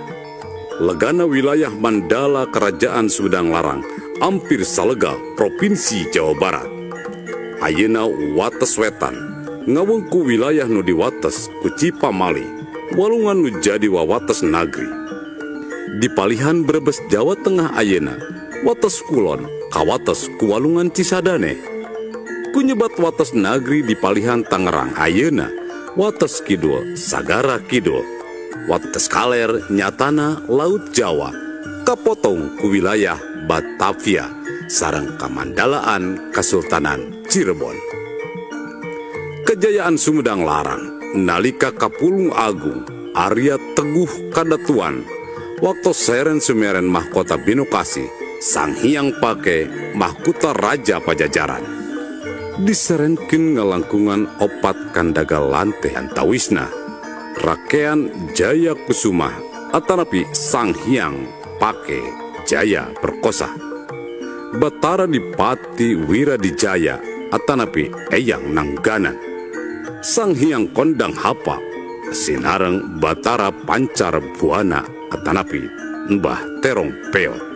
Legana wilayah Mandala Kerajaan Sumedang Larang ampir salega Provinsi Jawa Barat. Ayeuna wates wetan ngawengku wilayah nu diwates ku Cipamali, walungan nu jadi wawates nagri. Di palihan Brebes Jawa Tengah ayeuna wates kulon kawates ku walungan Cisadane. Kunyebat wates nagri di palihan Tangerang ayeuna wates kidul Sagara Kidul. Wates kaler nyatana Laut Jawa kapotong ku wilayah Batavia sareng kamandalaan Kasultanan Cirebon. Kejayaan Sumedang Larang nalika Kapulung Agung Arya Teguh Kadatuan waktu seren sumeren mahkota Binokasi Sang Hyang Pake mahkota Raja Pajajaran. Diserenkeun ngalangkungan opat kandaga lante antawisna rakean Jaya Kusuma atanapi Sang Hyang Pake Jaya Perkosa. Batara Dipati Wiradijaya atanapi Eyang Nangganan. Sang Hyang Kondang Hapa sinareng Batara Pancar Buana atanapi Mbah Terong Peot.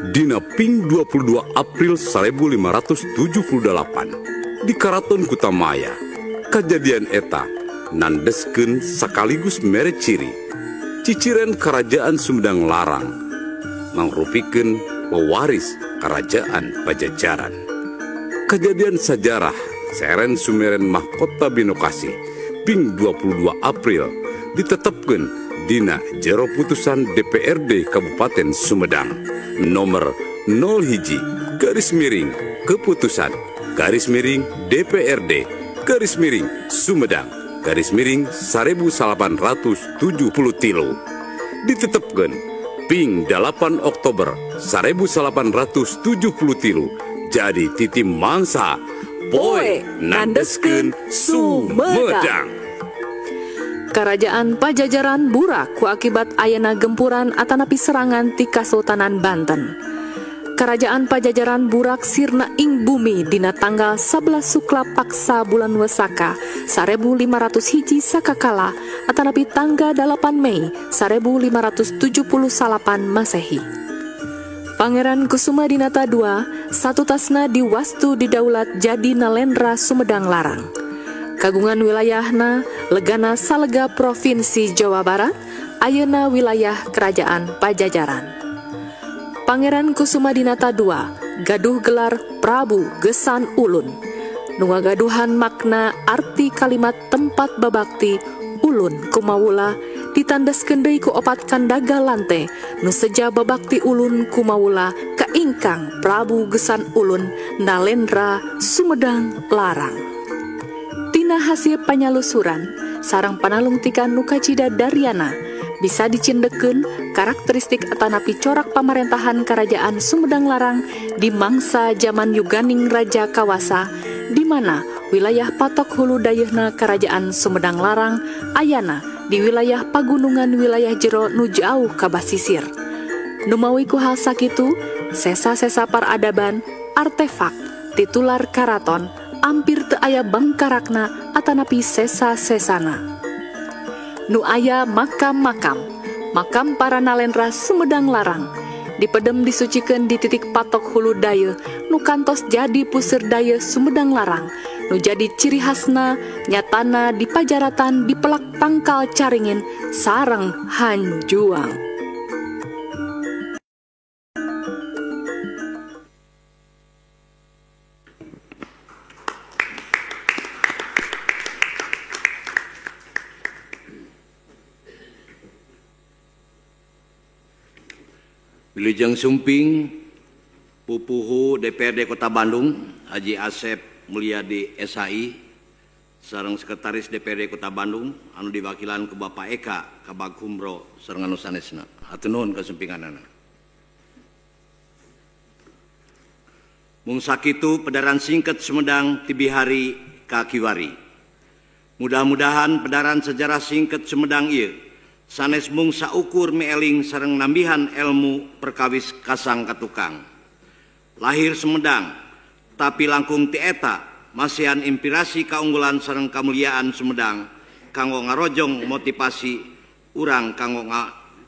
Dina ping 22 April 1578 di Karaton Kutamaya kejadian eta nandeskeun sakaligus mere ciri ciciren Kerajaan Sumedang Larang mangrupikeun pewaris Kerajaan Pajajaran. Kejadian sejarah seren sumeren mahkota Binokasi ping 22 April ditetepkeun dina jero putusan DPRD Kabupaten Sumedang nomor 01 keputusan DPRD Sumedang 1873 ditetepkeun ping 8 Oktober 1873 jadi titi mangsa poe nandeskeun Sumedang. Kerajaan Pajajaran burak ku akibat ayeuna gempuran atanapi serangan ti Kasultanan Banten. Kerajaan Pajajaran burak sirna ing bumi dina tanggal 11 Sukla Paksa bulan Wesaka 1500 hiji sakakala atanapi tanggal 8 Mei 1578 Masehi. Pangeran Kusuma Dinata II satutasna diwastu didaulat jadi Nalendra Sumedang Larang. Kagungan wilayahna legana salega Provinsi Jawa Barat, ayeuna wilayah Kerajaan Pajajaran. Pangeran Kusuma Dinata II gaduh gelar Prabu Gesan Ulun. Nu ngagaduhan makna arti kalimat tempat babakti ulun kumawula ditandaskeun deui ku opat kandaga lante nu seja babakti ulun kumawula ka ingkang Prabu Gesan Ulun Nalendra Sumedang Larang. Tina hasil panyalusuran sarang panalungtikan nukacida Daryana bisa dicindekeun karakteristik atanapi corak pamarentahan Kerajaan Sumedang Larang di mangsa zaman Yuganing Raja Kawasa, di mana wilayah patok hulu dayeuhna Kerajaan Sumedang Larang ayana di wilayah pagunungan wilayah jero nu jauh ka basisir. Numawi ku hal sakitu, sesa-sesa peradaban, artefak, titular karaton, ampir teu aya bangkarakna atanapi sesa-sesana. nu aya makam-makam, makam para nalendra Sumedang Larang, dipedem disucikeun di titik patok hulu daya nu kantos jadi puseur daya Sumedang Larang, nu jadi ciri khasna nyatana di pajaratan di pelak tangkal caringin sareng hanjuang. Wilujeng Sumping, Pupuhu DPRD Kota Bandung, Haji Asep Mulyadi SHI, sareng Sekretaris DPRD Kota Bandung, anu diwakilan ke Bapak Eka, Kabag Humro, sareng anu sanesna. Hatur nuhun kasumpinganana. Mung sakitu pedaran singket Sumedang Tibihari Kakiwari. Mudah-mudahan pedaran sejarah singket Sumedang ieu sanes mung saukur meeling sareng nambihan ilmu perkawis kasang katukang. Lahir Sumedang, tapi langkung ti eta masihan inspirasi kaunggulan sareng kamuliaan Sumedang kanggo ngarojong motivasi urang kanggo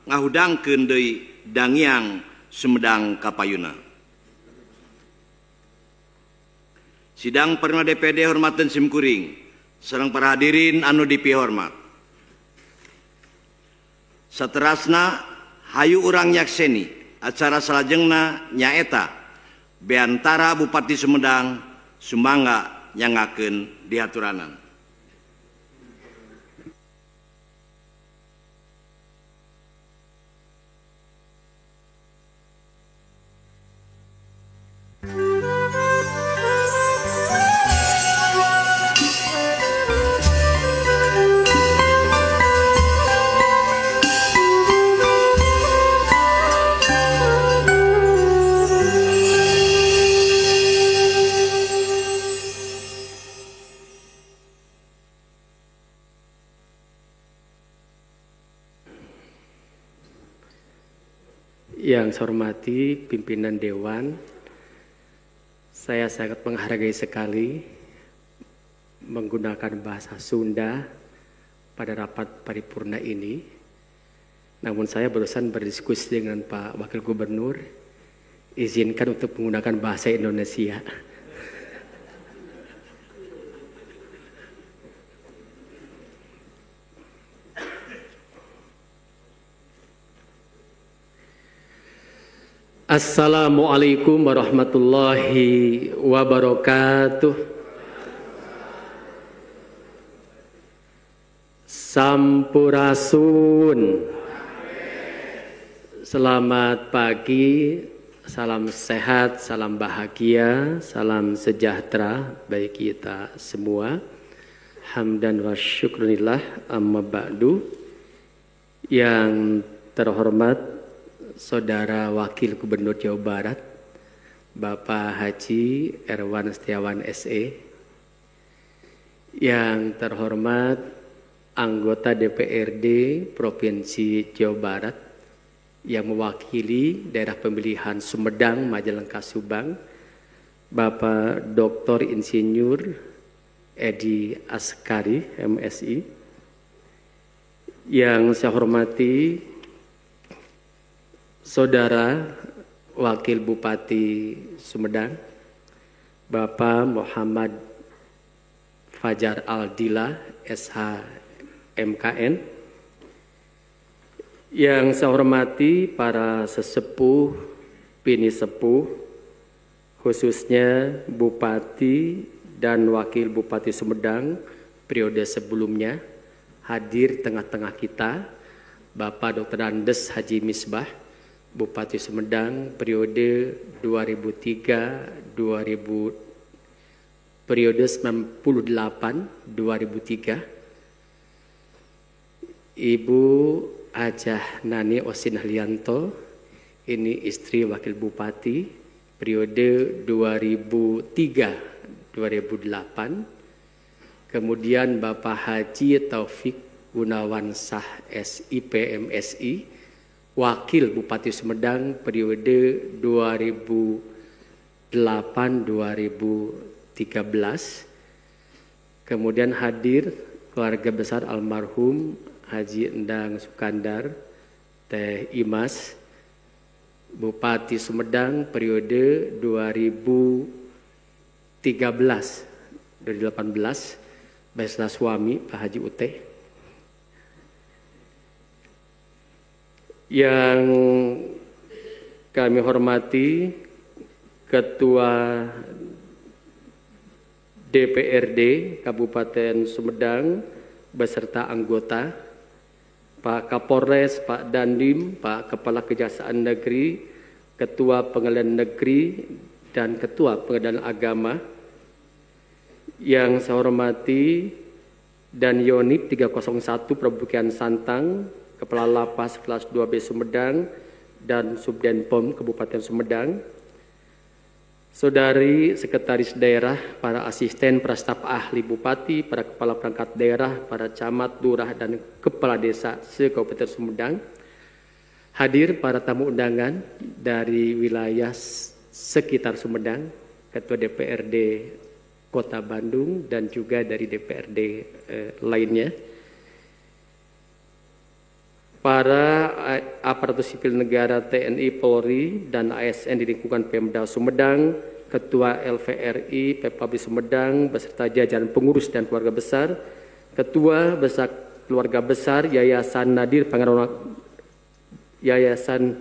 ngahudangkeun deui dangiang Sumedang kapayuna. Sidang Paripurna DPD hormateun simkuring sareng para hadirin anu dipihormat. Saterasna hayu urang nyakseni acara salajengna nyaeta beantara Bupati Sumedang sumangga nyangakeun dihaturanan. Yang saya hormati pimpinan Dewan, saya sangat menghargai sekali menggunakan bahasa Sunda pada rapat paripurna ini. Namun saya barusan berdiskusi dengan Pak Wakil Gubernur, izinkan untuk menggunakan bahasa Indonesia. Assalamualaikum warahmatullahi wabarakatuh. Sampurasun. Selamat pagi, salam sehat, salam bahagia, salam sejahtera bagi kita semua. Hamdan wa syukrunillah amma ba'du. Yang terhormat Saudara Wakil Gubernur Jawa Barat, Bapak Haji Erwan Setiawan SE, yang terhormat anggota DPRD Provinsi Jawa Barat yang mewakili daerah pemilihan Sumedang, Majalengka, Subang, Bapak Dr. Insinyur Edi Askari, MSI, yang saya hormati Saudara Wakil Bupati Sumedang, Bapak Muhammad Fajar Aldila, SH MKN, yang saya hormati para sesepuh, bini sepuh, khususnya Bupati dan Wakil Bupati Sumedang periode sebelumnya, hadir tengah-tengah kita, Bapak Dr. Andes Haji Misbah, Bupati Sumedang periode 98-2003, Ibu Ajah Nani Osin Halianto, ini istri Wakil Bupati periode 2003-2008, kemudian Bapak Haji Taufik Gunawan Sah SIP MSI, Wakil Bupati Sumedang periode 2008-2013. Kemudian hadir keluarga besar almarhum Haji Endang Sukandar, Teh Imas, Bupati Sumedang periode 2018 beserta suami Pak Haji Uteh. Yang kami hormati Ketua DPRD Kabupaten Sumedang beserta anggota, Pak Kapolres, Pak Dandim, Pak Kepala Kejaksaan Negeri, Ketua Pengadilan Negeri, dan Ketua Pengadilan Agama. Yang saya hormati Dan Yonip 301 Perbukian Santang, Kepala Lapas Kelas 2B Sumedang, dan Subdenpom Kabupaten Sumedang. Saudari Sekretaris Daerah, para asisten, para staf ahli Bupati, para kepala perangkat daerah, para camat, lurah, dan kepala desa se-Kabupaten Sumedang. Hadir para tamu undangan dari wilayah sekitar Sumedang, Ketua DPRD Kota Bandung, dan juga dari DPRD lainnya. Para aparatur sipil negara TNI, Polri, dan ASN di lingkungan Pemda Sumedang, Ketua LVRI, Pepabdi Sumedang, beserta jajaran pengurus dan keluarga besar, Ketua beserta keluarga besar Yayasan Nadir Pangeran Yayasan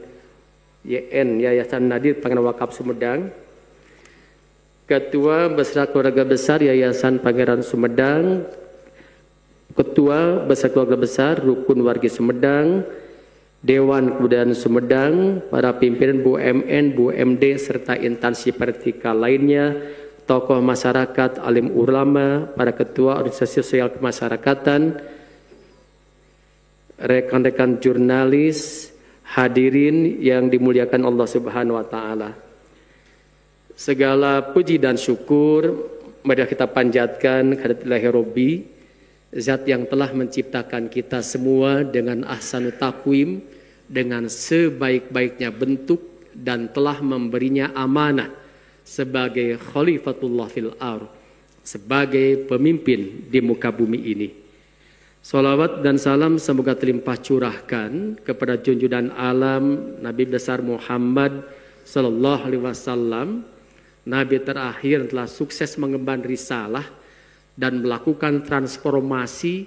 Nadir Pangeran Wakaf Sumedang, Ketua beserta keluarga besar Yayasan Pangeran Sumedang, Ketua beserta keluarga besar Rukun Wargi Sumedang, Dewan Kebudayaan Sumedang, para pimpinan BUMN, BUMD, serta instansi vertikal lainnya, tokoh masyarakat, alim ulama, para ketua organisasi sosial kemasyarakatan, rekan-rekan jurnalis, hadirin yang dimuliakan Allah Subhanahu wa Ta'ala. Segala puji dan syukur mari kita panjatkan kehadirat Ilahi Robbi, Zat yang telah menciptakan kita semua dengan ahsanut taqwim, dengan sebaik-baiknya bentuk, dan telah memberinya amanah sebagai khalifatullah fil ardh, sebagai pemimpin di muka bumi ini. Salawat dan salam semoga terlimpah curahkan kepada junjungan alam Nabi besar Muhammad sallallahu alaihi wasallam, Nabi terakhir yang telah sukses mengemban risalah dan melakukan transformasi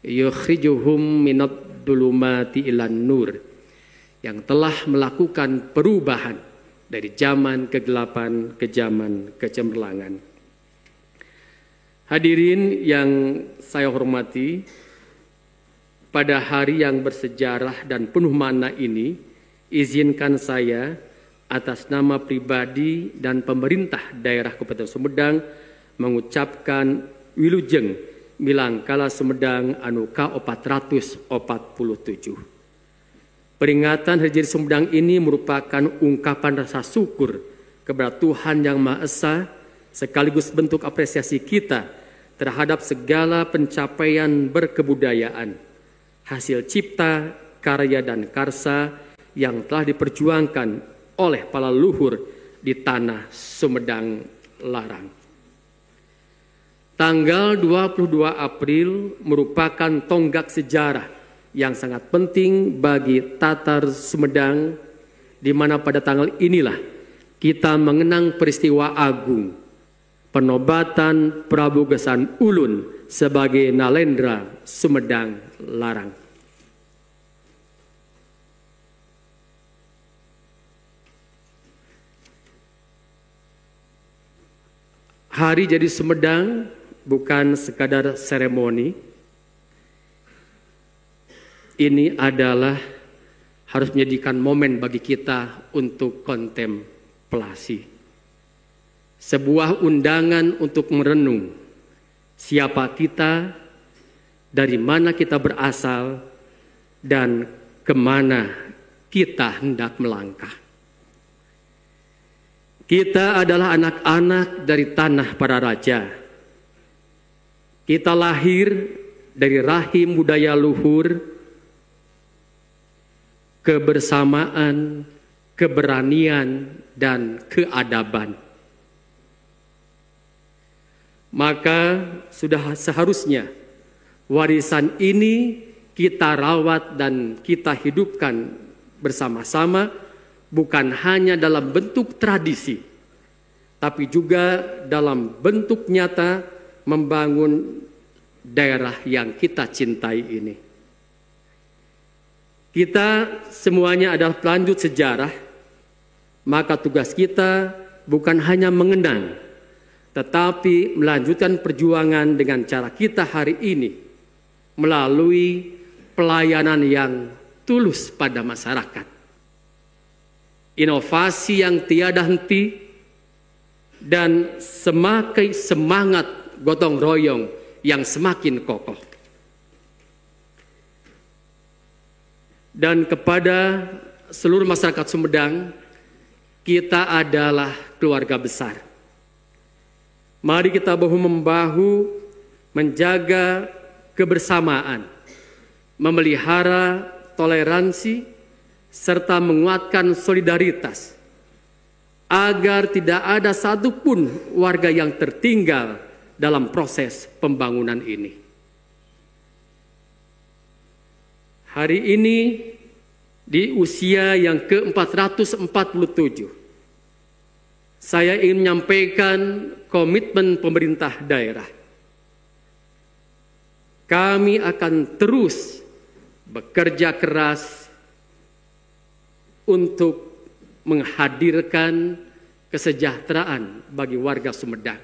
yukhrijuhum minad dulumati ilan nur, yang telah melakukan perubahan dari zaman kegelapan ke zaman kecemerlangan. Hadirin yang saya hormati, pada hari yang bersejarah dan penuh makna ini, izinkan saya atas nama pribadi dan pemerintah daerah Kabupaten Sumedang mengucapkan Wilujeng Milangkala Sumedang anu ka-447. Peringatan Hari Jadi Sumedang ini merupakan ungkapan rasa syukur kepada Tuhan Yang Maha Esa, sekaligus bentuk apresiasi kita terhadap segala pencapaian berkebudayaan, hasil cipta, karya, dan karsa yang telah diperjuangkan oleh para leluhur di tanah Sumedang Larang. Tanggal 22 April merupakan tonggak sejarah yang sangat penting bagi Tatar Sumedang, di mana pada tanggal inilah kita mengenang peristiwa agung penobatan Prabu Gesan Ulun sebagai Nalendra Sumedang Larang. Hari Jadi Sumedang bukan sekadar seremoni. Ini adalah harus menjadikan momen bagi kita untuk kontemplasi. Sebuah undangan untuk merenung siapa kita, dari mana kita berasal, dan kemana kita hendak melangkah. Kita adalah anak-anak dari tanah para raja. Kita lahir dari rahim budaya luhur, kebersamaan, keberanian, dan keadaban. Maka sudah seharusnya warisan ini kita rawat dan kita hidupkan bersama-sama, bukan hanya dalam bentuk tradisi, tapi juga dalam bentuk nyata membangun daerah yang kita cintai ini. Kita semuanya adalah pelanjut sejarah, maka tugas kita bukan hanya mengenang, tetapi melanjutkan perjuangan dengan cara kita hari ini melalui pelayanan yang tulus pada masyarakat. Inovasi yang tiada henti dan semakin semangat gotong royong yang semakin kokoh. Dan kepada seluruh masyarakat Sumedang, kita adalah keluarga besar. Mari kita bahu-membahu menjaga kebersamaan, memelihara toleransi, serta menguatkan solidaritas, agar tidak ada satupun warga yang tertinggal dalam proses pembangunan ini. Hari ini di usia yang ke-447, saya ingin menyampaikan komitmen pemerintah daerah. Kami akan terus bekerja keras untuk menghadirkan kesejahteraan bagi warga Sumedang,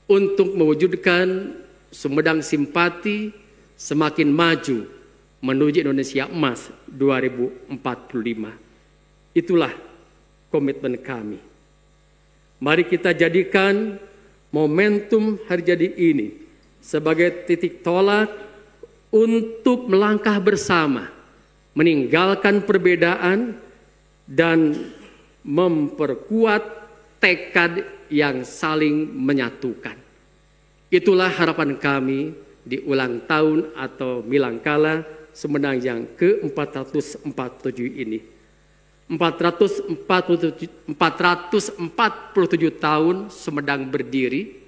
untuk mewujudkan Sumedang Simpati semakin maju menuju Indonesia Emas 2045. Itulah komitmen kami. Mari kita jadikan momentum hari jadi ini sebagai titik tolak untuk melangkah bersama, meninggalkan perbedaan dan memperkuat tekad yang saling menyatukan. Itulah harapan kami di ulang tahun atau Milangkala Sumedang yang ke-447 ini. 447 tahun Sumedang berdiri,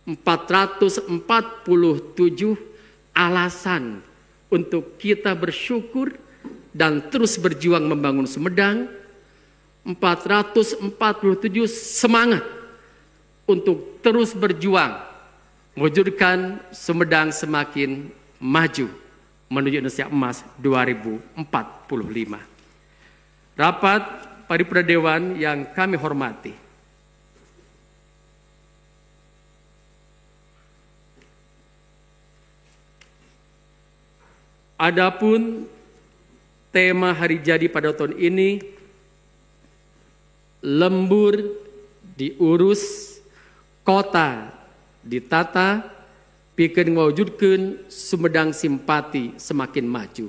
447 alasan untuk kita bersyukur dan terus berjuang membangun Sumedang, 447 semangat untuk terus berjuang mewujudkan Sumedang semakin maju menuju Indonesia Emas 2045. Rapat Paripurna Dewan yang kami hormati, adapun tema hari jadi pada tahun ini, lembur diurus, kota ditata, bikin mewujudkan Sumedang Simpati semakin maju.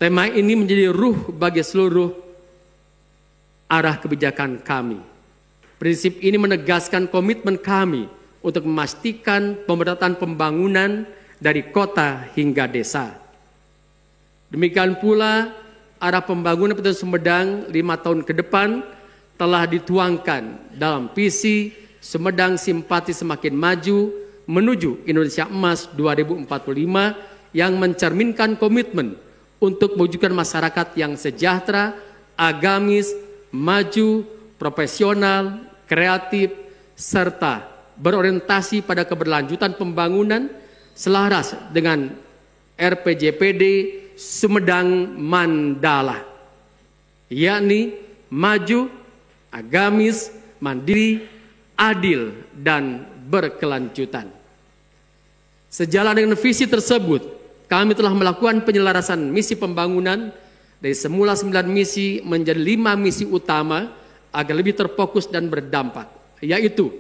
Tema ini menjadi ruh bagi seluruh arah kebijakan kami. Prinsip ini menegaskan komitmen kami untuk memastikan pemerataan pembangunan dari kota hingga desa. Demikian pula arah pembangunan Kota Sumedang 5 tahun ke depan telah dituangkan dalam visi Sumedang Simpati semakin maju menuju Indonesia Emas 2045 yang mencerminkan komitmen untuk mewujudkan masyarakat yang sejahtera, agamis, maju, profesional, kreatif, serta berorientasi pada keberlanjutan pembangunan selaras dengan RPJPD Sumedang Mandala, yakni maju, agamis, mandiri, adil, dan berkelanjutan. Sejalan dengan visi tersebut, kami telah melakukan penyelarasan misi pembangunan dari semula 9 misi menjadi 5 misi utama agar lebih terfokus dan berdampak, yaitu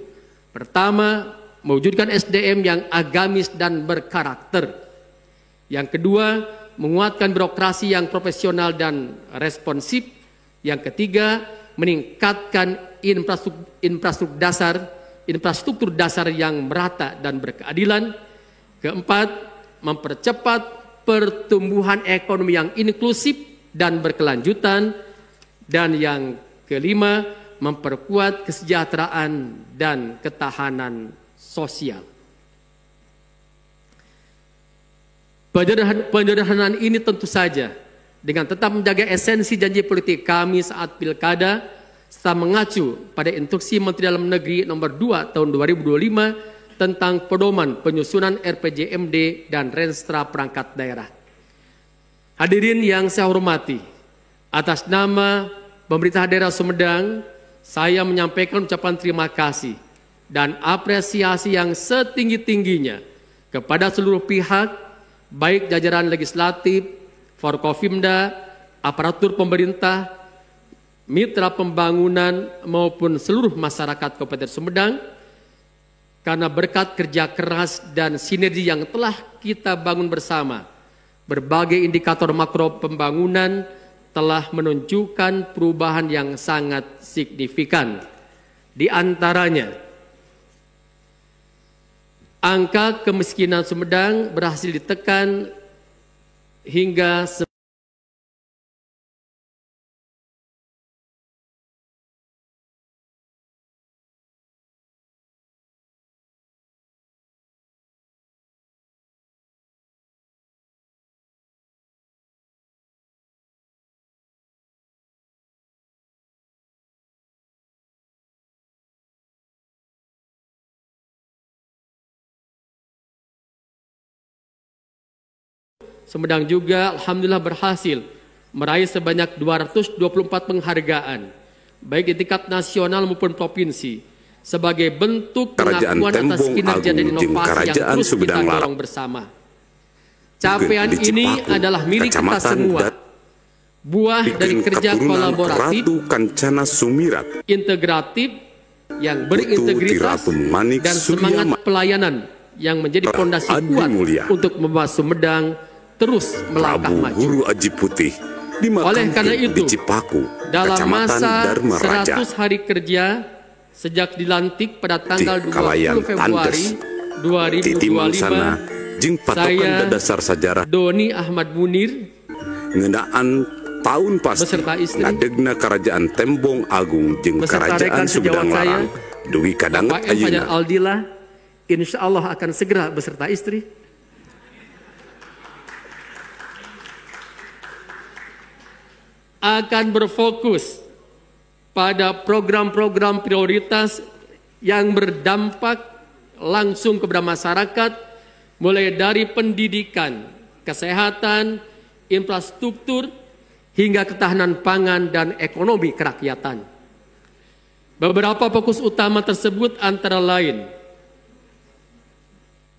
pertama, mewujudkan SDM yang agamis dan berkarakter. Yang kedua, menguatkan birokrasi yang profesional dan responsif. Yang ketiga, meningkatkan infrastruktur dasar yang merata dan berkeadilan. Keempat, mempercepat pertumbuhan ekonomi yang inklusif dan berkelanjutan. Dan yang kelima, memperkuat kesejahteraan dan ketahanan sosial. Penyederhanaan ini tentu saja dengan tetap menjaga esensi janji politik kami saat pilkada, serta mengacu pada instruksi Menteri Dalam Negeri nomor 2 tahun 2025 tentang pedoman penyusunan RPJMD dan Renstra perangkat daerah. Hadirin yang saya hormati, atas nama pemerintah daerah Sumedang, saya menyampaikan ucapan terima kasih dan apresiasi yang setinggi-tingginya kepada seluruh pihak, baik jajaran legislatif, Forkopimda, aparatur pemerintah, mitra pembangunan maupun seluruh masyarakat Kabupaten Sumedang, karena berkat kerja keras dan sinergi yang telah kita bangun bersama, berbagai indikator makro pembangunan telah menunjukkan perubahan yang sangat signifikan. Di antaranya, angka kemiskinan Sumedang berhasil ditekan hingga Sumedang juga alhamdulillah berhasil meraih sebanyak 224 penghargaan, baik di tingkat nasional maupun provinsi, sebagai bentuk pengakuan atas kinerja dan inovasi yang terus kita dorong bersama. Capaian ini adalah milik kita semua, buah dari kerja kolaboratif, integratif, yang berintegritas, dan semangat pelayanan yang menjadi fondasi kuat untuk membawa Sumedang terus melangkah maju. Oleh karena itu, dalam masa 100 hari kerja sejak dilantik pada tanggal 20 Februari 2025, saya Doni Ahmad Munir ngendaan tahun pasti ngadegna kerajaan Tembong Agung jeung kerajaan Sumedang Larang dugi kadanget ayeuna. Aldila insya Allah akan segera beserta istri akan berfokus pada program-program prioritas yang berdampak langsung kepada masyarakat, mulai dari pendidikan, kesehatan, infrastruktur, hingga ketahanan pangan dan ekonomi kerakyatan. Beberapa fokus utama tersebut antara lain: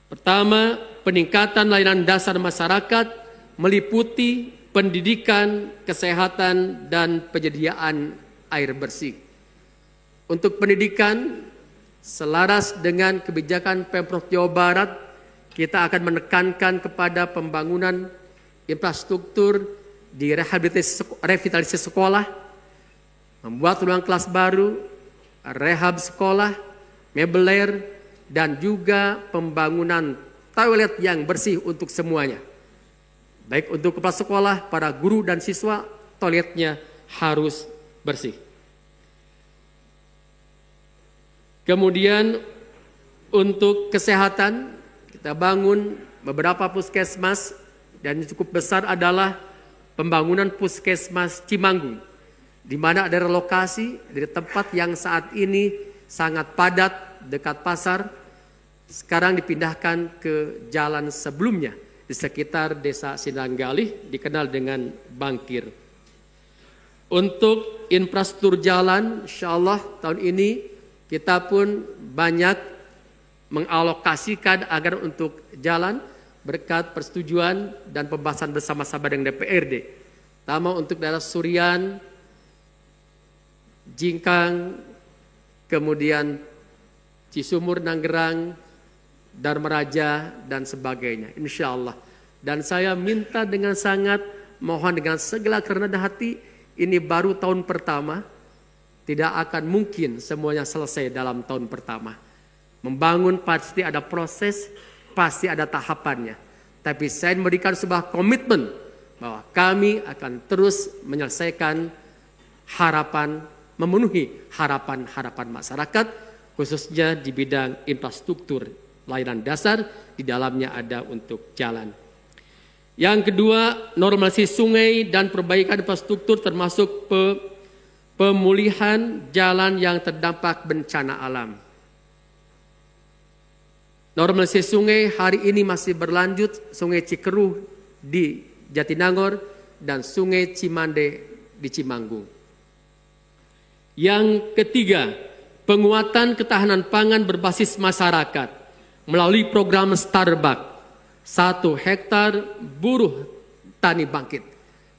pertama, peningkatan layanan dasar masyarakat meliputi pendidikan, kesehatan, dan penyediaan air bersih. Untuk pendidikan, selaras dengan kebijakan Pemprov Jawa Barat, kita akan menekankan kepada pembangunan infrastruktur di revitalisasi sekolah, membuat ruang kelas baru, rehab sekolah, mebeler, dan juga pembangunan toilet yang bersih untuk semuanya. Baik untuk kepala sekolah, para guru dan siswa, toiletnya harus bersih. Kemudian untuk kesehatan, kita bangun beberapa puskesmas, dan yang cukup besar adalah pembangunan puskesmas Cimanggung, di mana ada relokasi dari tempat yang saat ini sangat padat dekat pasar, sekarang dipindahkan ke jalan sebelumnya, di sekitar desa Sinanggalih, dikenal dengan Bangkir. Untuk infrastruktur jalan, insya Allah tahun ini kita pun banyak mengalokasikan agar untuk jalan berkat persetujuan dan pembahasan bersama-sama dengan DPRD. Pertama untuk daerah Surian, Jingkang, kemudian Cisumur, Nanggerang, Dharmaraja, dan sebagainya, insya Allah. Dan saya minta dengan sangat, mohon dengan segala kerendahan hati, ini baru tahun pertama, tidak akan mungkin semuanya selesai dalam tahun pertama. Membangun pasti ada proses, pasti ada tahapannya. Tapi saya memberikan sebuah komitmen bahwa kami akan terus menyelesaikan harapan, memenuhi harapan-harapan masyarakat, khususnya di bidang infrastruktur layanan dasar, di dalamnya ada untuk jalan. Yang kedua, normalisasi sungai dan perbaikan infrastruktur termasuk pemulihan jalan yang terdampak bencana alam. Normalisasi sungai hari ini masih berlanjut, Sungai Cikeruh di Jatinangor dan Sungai Cimande di Cimanggung. Yang ketiga, penguatan ketahanan pangan berbasis masyarakat melalui program Starbuck. 1 hektar buruh tani bangkit.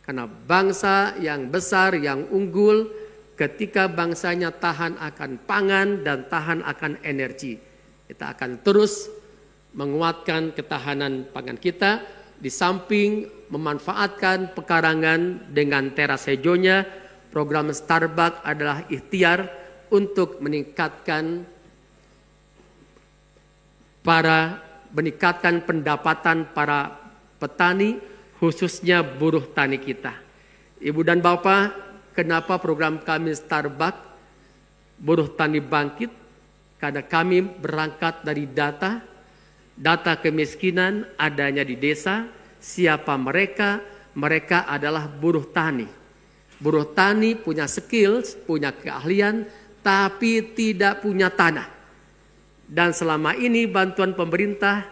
Karena bangsa yang besar, yang unggul, ketika bangsanya tahan akan pangan dan tahan akan energi. Kita akan terus menguatkan ketahanan pangan kita, di samping memanfaatkan pekarangan dengan teras hijaunya. Program Starbuck adalah ikhtiar untuk meningkatkan pendapatan para petani, khususnya buruh tani kita. Ibu dan Bapak, kenapa program kami Starbuck, buruh tani bangkit? Karena kami berangkat dari data kemiskinan adanya di desa. Siapa mereka? Mereka adalah buruh tani. Buruh tani punya skills, punya keahlian, tapi tidak punya tanah. Dan selama ini bantuan pemerintah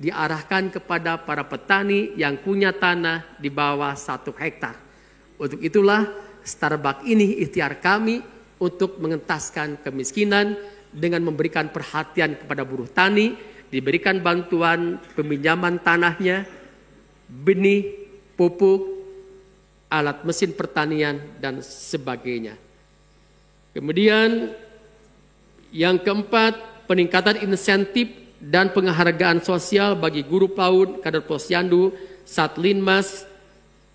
diarahkan kepada para petani yang punya tanah di bawah 1 hektar. Untuk itulah Starbuck ini ikhtiar kami untuk mengentaskan kemiskinan dengan memberikan perhatian kepada buruh tani, diberikan bantuan peminjaman tanahnya, benih, pupuk, alat mesin pertanian, dan sebagainya. Kemudian yang keempat, peningkatan insentif dan penghargaan sosial bagi guru PAUD, kader Posyandu, Satlinmas,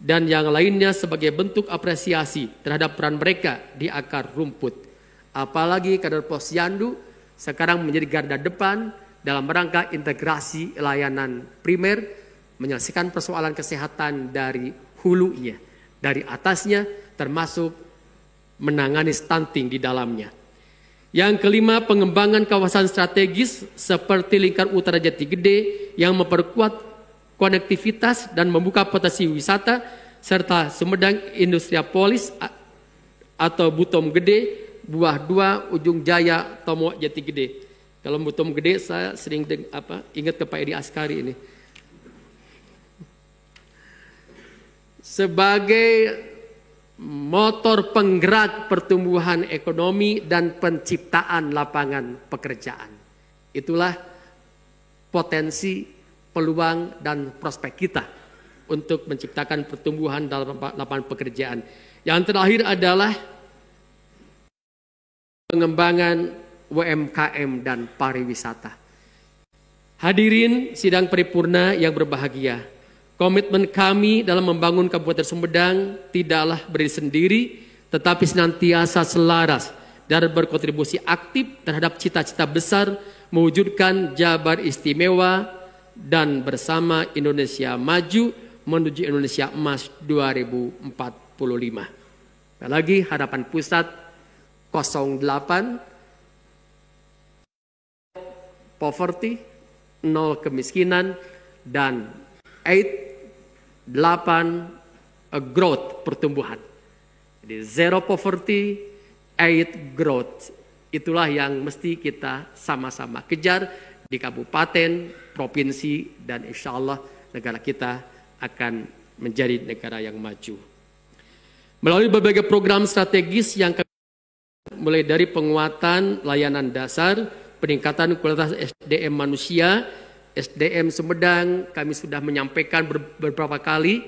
dan yang lainnya sebagai bentuk apresiasi terhadap peran mereka di akar rumput. Apalagi kader Posyandu sekarang menjadi garda depan dalam rangka integrasi layanan primer, menyelesaikan persoalan kesehatan dari hulunya, dari atasnya, termasuk menangani stunting di dalamnya. Yang kelima, pengembangan kawasan strategis seperti lingkar utara Jati Gede yang memperkuat konektivitas dan membuka potensi wisata, serta Sumedang Industriapolis atau Butom Gede, Buah 2, Ujung Jaya, Tomo, Jati Gede. Kalau Butom Gede saya sering ingat ke Pak Edi Askari ini. Sebagai motor penggerak pertumbuhan ekonomi dan penciptaan lapangan pekerjaan. Itulah potensi, peluang, dan prospek kita untuk menciptakan pertumbuhan dalam lapangan pekerjaan. Yang terakhir adalah pengembangan UMKM dan pariwisata. Hadirin sidang paripurna yang berbahagia, komitmen kami dalam membangun Kabupaten Sumedang tidaklah berdiri sendiri, tetapi senantiasa selaras dan berkontribusi aktif terhadap cita-cita besar mewujudkan Jabar Istimewa dan bersama Indonesia Maju menuju Indonesia Emas 2045. Sekali lagi, harapan pusat 08 poverty, 0 kemiskinan, dan 8 growth, pertumbuhan. Jadi 0 poverty, 8 growth. Itulah yang mesti kita sama-sama kejar di kabupaten, provinsi, dan insya Allah negara kita akan menjadi negara yang maju. Melalui berbagai program strategis yang mulai dari penguatan layanan dasar, peningkatan kualitas SDM manusia, SDM Sumedang, kami sudah menyampaikan beberapa kali,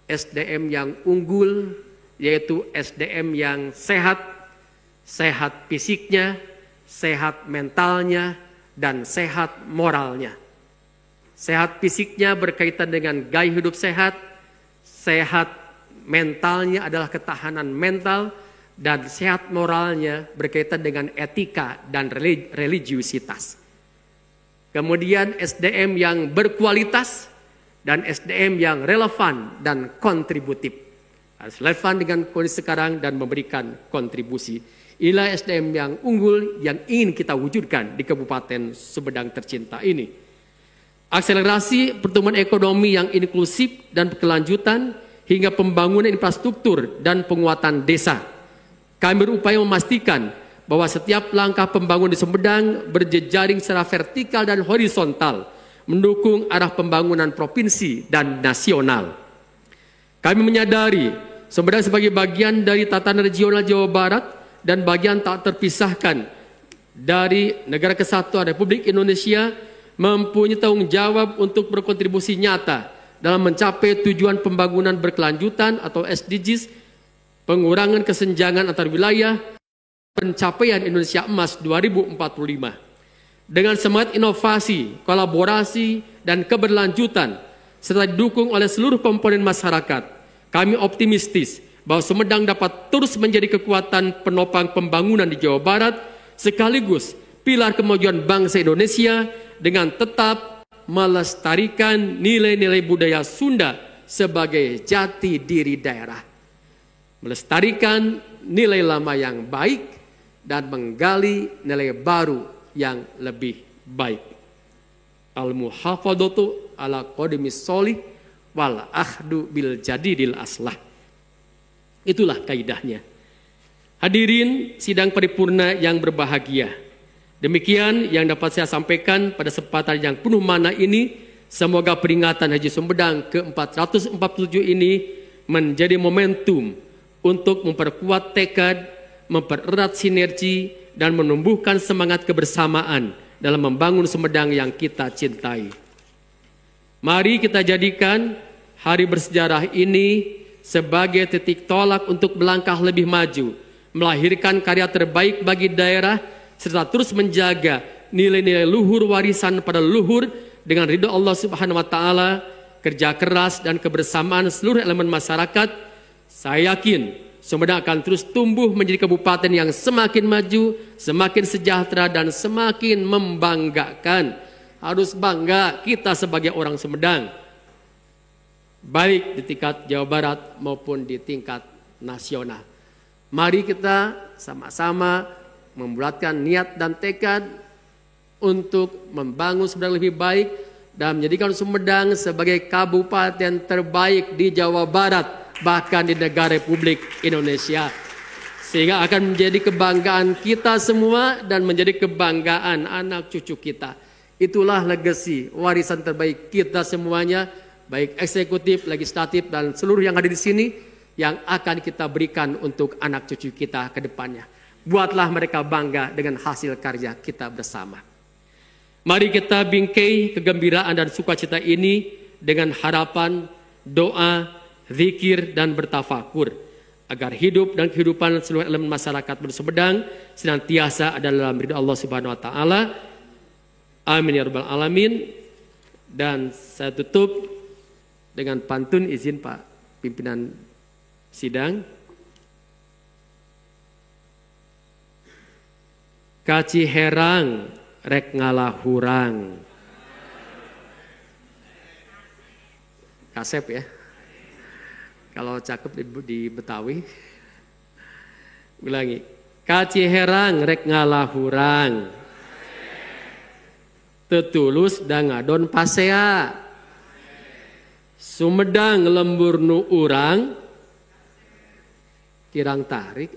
SDM yang unggul, yaitu SDM yang sehat, sehat fisiknya, sehat mentalnya, dan sehat moralnya. Sehat fisiknya berkaitan dengan gaya hidup sehat, sehat mentalnya adalah ketahanan mental, dan sehat moralnya berkaitan dengan etika dan religiusitas. Kemudian SDM yang berkualitas dan SDM yang relevan dan kontributif. Harus relevan dengan kondisi sekarang dan memberikan kontribusi. Inilah SDM yang unggul yang ingin kita wujudkan di Kabupaten Sumedang tercinta ini. akselerasi pertumbuhan ekonomi yang inklusif dan berkelanjutan, hingga pembangunan infrastruktur dan penguatan desa. Kami berupaya memastikan bahwa setiap langkah pembangunan di Sumedang berjejaring secara vertikal dan horizontal, mendukung arah pembangunan provinsi dan nasional. Kami menyadari Sumedang sebagai bagian dari tatanan regional Jawa Barat dan bagian tak terpisahkan dari Negara Kesatuan Republik Indonesia, mempunyai tanggung jawab untuk berkontribusi nyata dalam mencapai tujuan pembangunan berkelanjutan atau SDGs, pengurangan kesenjangan antar wilayah, pencapaian Indonesia Emas 2045. Dengan semangat inovasi, kolaborasi, dan keberlanjutan, serta didukung oleh seluruh komponen masyarakat, kami optimistis bahwa Sumedang dapat terus menjadi kekuatan penopang pembangunan di Jawa Barat, sekaligus pilar kemajuan bangsa Indonesia dengan tetap melestarikan nilai-nilai budaya Sunda sebagai jati diri daerah. Melestarikan nilai lama yang baik dan menggali nilai baru yang lebih baik. Al-muhafadatu ala qadimis sholih wal ahdu bil jadidil aslah. Itulah kaidahnya. Hadirin sidang paripurna yang berbahagia. Demikian yang dapat saya sampaikan pada kesempatan yang penuh makna ini. Semoga peringatan Haji Sumedang ke-447 ini menjadi momentum untuk memperkuat tekad, mempererat sinergi, dan menumbuhkan semangat kebersamaan dalam membangun Sumedang yang kita cintai. Mari kita jadikan hari bersejarah ini sebagai titik tolak untuk melangkah lebih maju, melahirkan karya terbaik bagi daerah, serta terus menjaga nilai-nilai luhur warisan pada leluhur dengan ridho Allah Subhanahu wa Ta'ala, kerja keras dan kebersamaan seluruh elemen masyarakat. Saya yakin Sumedang akan terus tumbuh menjadi kabupaten yang semakin maju, semakin sejahtera, dan semakin membanggakan. Harus bangga kita sebagai orang Sumedang, baik di tingkat Jawa Barat maupun di tingkat nasional. Mari kita sama-sama membulatkan niat dan tekad untuk membangun Sumedang lebih baik dan menjadikan Sumedang sebagai kabupaten terbaik di Jawa Barat, bahkan di negara Republik Indonesia. Sehingga akan menjadi kebanggaan kita semua dan menjadi kebanggaan anak cucu kita. Itulah legacy, warisan terbaik kita semuanya, baik eksekutif, legislatif, dan seluruh yang ada di sini, yang akan kita berikan untuk anak cucu kita ke depannya. Buatlah mereka bangga dengan hasil karya kita bersama. Mari kita bingkai kegembiraan dan sukacita ini dengan harapan, doa, zikir, dan bertafakur, agar hidup dan kehidupan seluruh elemen masyarakat Sumedang senantiasa ada dalam ridha Allah Subhanahu wa Ta'ala. Amin ya rabbal alamin. Dan saya tutup dengan pantun, izin Pak pimpinan sidang. Kaci herang rek ngalah hurang. Kasep ya. Kalau cakep di Betawi. Ulangi. Kaci herang rek ngalah hurang. Tetulus dangadon pasea. Sumedang lembur nu urang. Kirang tarik.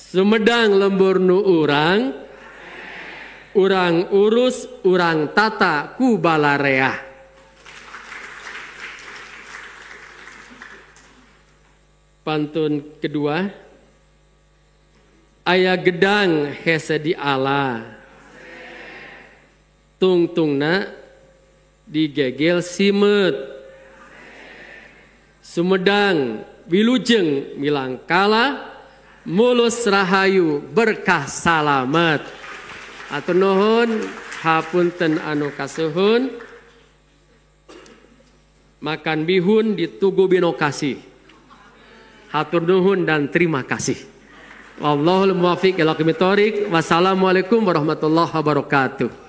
Sumedang lembur nu urang. Urang urus, urang tata ku balareah. Pantun kedua. Aya gedang hese di ala. Tungtungna digegel simet. Sumedang wilujeng milang kala. Mulus rahayu berkah salamet. Atur nuhun hapunten anu kasuhun. Makan bihun di Tugu Binokasi. Hatur nuhun dan terima kasih. Wallahul muwaffiq ila aqwamit thoriq. Wassalamualaikum warahmatullahi wabarakatuh.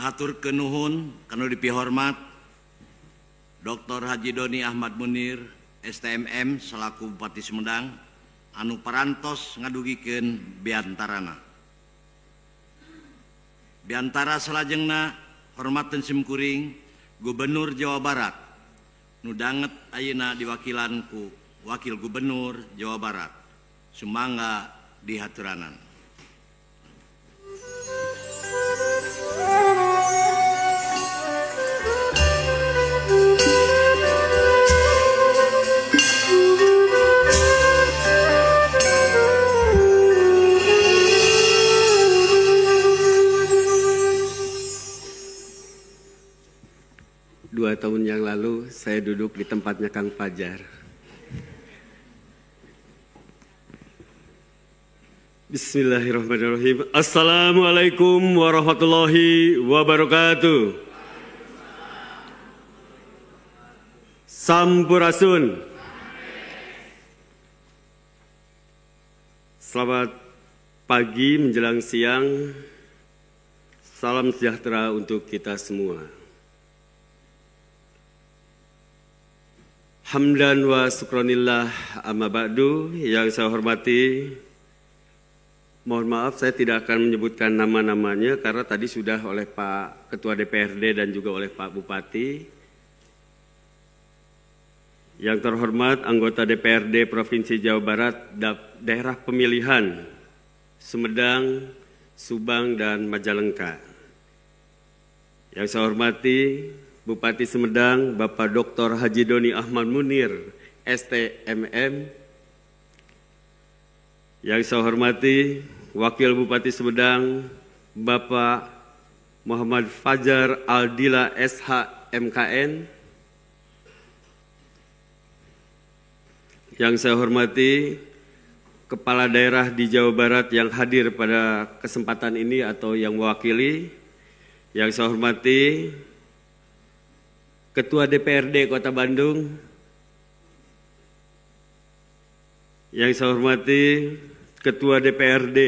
ngahaturkeun nuhun kanu dipihormat Dr. Haji Doni Ahmad Munir STMM selaku Bupati Sumedang anu parantos ngadugikeun biantarana. Biantara salajengna hormateun simkuring Gubernur Jawa Barat nu danget ayeuna diwakilan ku Wakil Gubernur Jawa Barat sumangga dihaturanan. Dua tahun yang lalu saya duduk di tempatnya Kang Fajar. Bismillahirrahmanirrahim. Assalamualaikum warahmatullahi wabarakatuh. Sampurasun. Selamat pagi menjelang siang. Salam sejahtera untuk kita semua. Hamdan wa syukronillah amma ba'du. Yang saya hormati, mohon maaf saya tidak akan menyebutkan nama-namanya karena tadi sudah oleh Pak Ketua DPRD dan juga oleh Pak Bupati. Yang terhormat anggota DPRD Provinsi Jawa Barat daerah pemilihan Sumedang, Subang, dan Majalengka. Yang saya hormati Bupati Sumedang, Bapak Dr. Haji Doni Ahmad Munir, STMM. Yang saya hormati Wakil Bupati Sumedang, Bapak Muhammad Fajar Aldila SH MKN. Yang saya hormati Kepala Daerah di Jawa Barat yang hadir pada kesempatan ini atau yang mewakili. Yang saya hormati Ketua DPRD Kota Bandung, yang saya hormati Ketua DPRD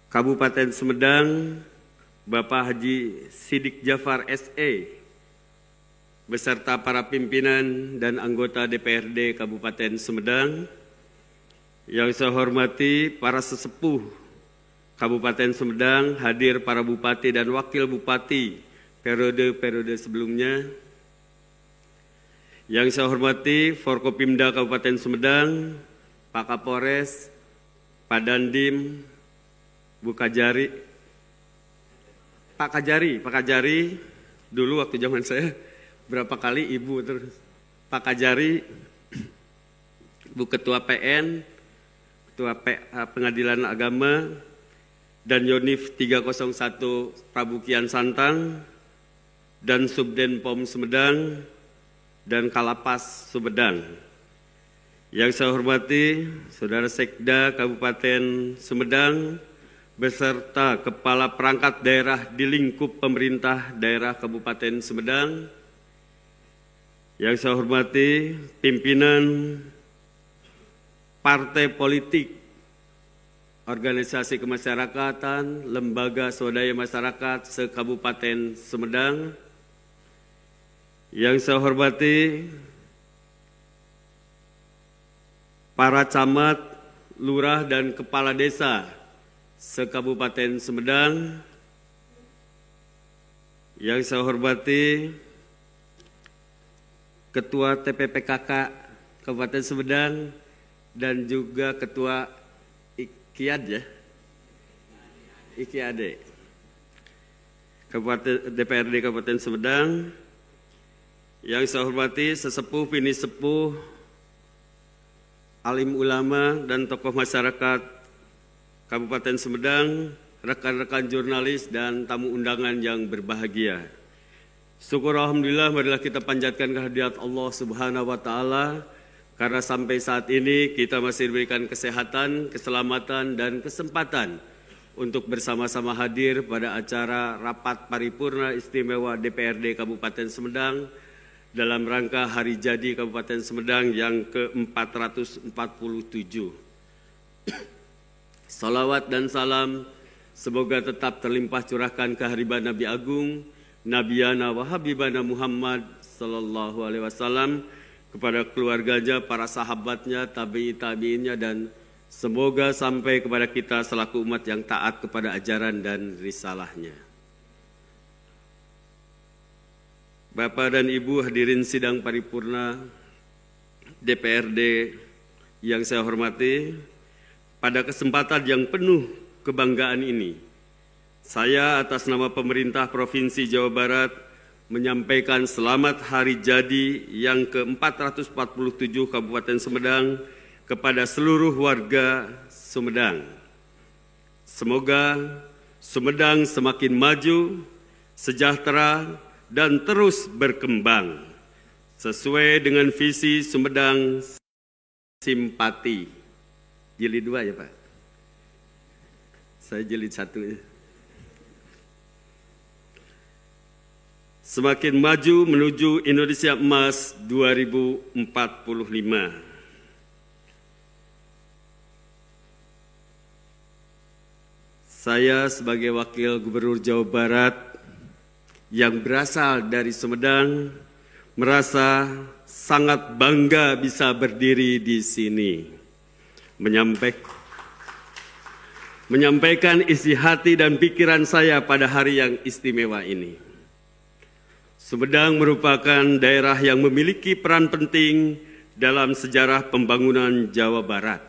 Kabupaten Sumedang, Bapak Haji Sidik Jafar SE, beserta para pimpinan dan anggota DPRD Kabupaten Sumedang, yang saya hormati para sesepuh Kabupaten Sumedang, hadir para bupati dan wakil bupati periode-periode sebelumnya. Yang saya hormati Forkopimda Kabupaten Sumedang, Pak Kapolres, Pak Dandim, Bu Kajari, Pak Kajari, dulu waktu zaman saya berapa kali Ibu terus, Pak Kajari, Bu Ketua PN, Ketua Pengadilan Agama, dan Yonif 301 Prabukian Santang, dan Subden POM Sumedang, dan Kalapas Sumedang. Yang saya hormati Saudara Sekda Kabupaten Sumedang, beserta Kepala Perangkat Daerah di lingkup pemerintah daerah Kabupaten Sumedang. Yang saya hormati pimpinan partai politik, organisasi kemasyarakatan, lembaga swadaya masyarakat se-Kabupaten Sumedang. Yang saya hormati para camat, lurah, dan kepala desa se-Kabupaten Sumedang. Yang saya hormati Ketua TPPKK Kabupaten Sumedang dan juga Ketua IKIAD DPRD Kabupaten Sumedang. Yang saya hormati sesepuh, bini sepuh, alim ulama dan tokoh masyarakat Kabupaten Sumedang, rekan-rekan jurnalis dan tamu undangan yang berbahagia. Syukur alhamdulillah, marilah kita panjatkan kehadirat Allah Subhanahu wa taala karena sampai saat ini kita masih diberikan kesehatan, keselamatan, dan kesempatan untuk bersama-sama hadir pada acara rapat paripurna istimewa DPRD Kabupaten Sumedang dalam rangka Hari Jadi Kabupaten Sumedang yang ke-447. Salawat dan salam semoga tetap terlimpah curahkan kehariban Nabi Agung, Nabiyana wa Habibana Muhammad sallallahu alaihi wasallam kepada keluarganya, para sahabatnya, tabi'innya, dan semoga sampai kepada kita selaku umat yang taat kepada ajaran dan risalahnya. Bapak dan Ibu hadirin sidang paripurna DPRD yang saya hormati, pada kesempatan yang penuh kebanggaan ini, saya atas nama pemerintah Provinsi Jawa Barat menyampaikan selamat hari jadi yang ke-447 Kabupaten Sumedang kepada seluruh warga Sumedang. Semoga Sumedang semakin maju, sejahtera, dan terus berkembang sesuai dengan visi Sumedang Simpati. Jilid 2 ya Pak? Saya jilid 1 ya. Semakin maju menuju Indonesia Emas 2045. Saya sebagai Wakil Gubernur Jawa Barat yang berasal dari Sumedang merasa sangat bangga bisa berdiri di sini menyampaikan isi hati dan pikiran saya pada hari yang istimewa ini. Sumedang merupakan daerah yang memiliki peran penting dalam sejarah pembangunan Jawa Barat.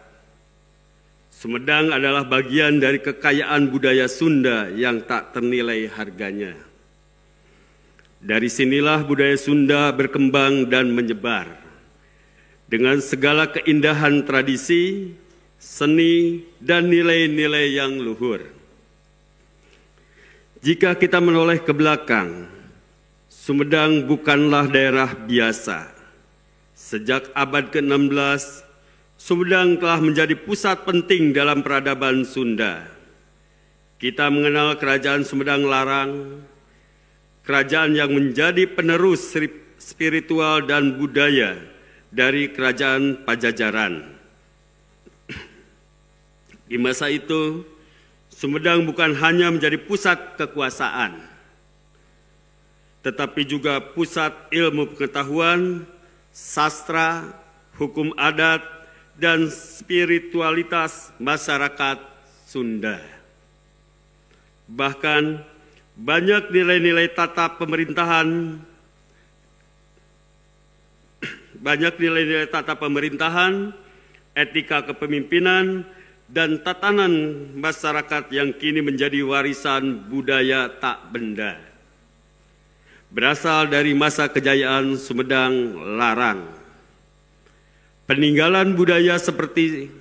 Sumedang adalah bagian dari kekayaan budaya Sunda yang tak ternilai harganya. Dari sinilah budaya Sunda berkembang dan menyebar. Dengan segala keindahan tradisi, seni, dan nilai-nilai yang luhur. Jika kita menoleh ke belakang, Sumedang bukanlah daerah biasa. Sejak abad ke-16, Sumedang telah menjadi pusat penting dalam peradaban Sunda. Kita mengenal Kerajaan Sumedang Larang, kerajaan yang menjadi penerus spiritual dan budaya dari Kerajaan Pajajaran. Di masa itu, Sumedang bukan hanya menjadi pusat kekuasaan, tetapi juga pusat ilmu pengetahuan, sastra, hukum adat, dan spiritualitas masyarakat Sunda. Bahkan banyak nilai-nilai tata pemerintahan, etika kepemimpinan, dan tatanan masyarakat yang kini menjadi warisan budaya tak benda. Berasal dari masa kejayaan Sumedang Larang. Peninggalan budaya seperti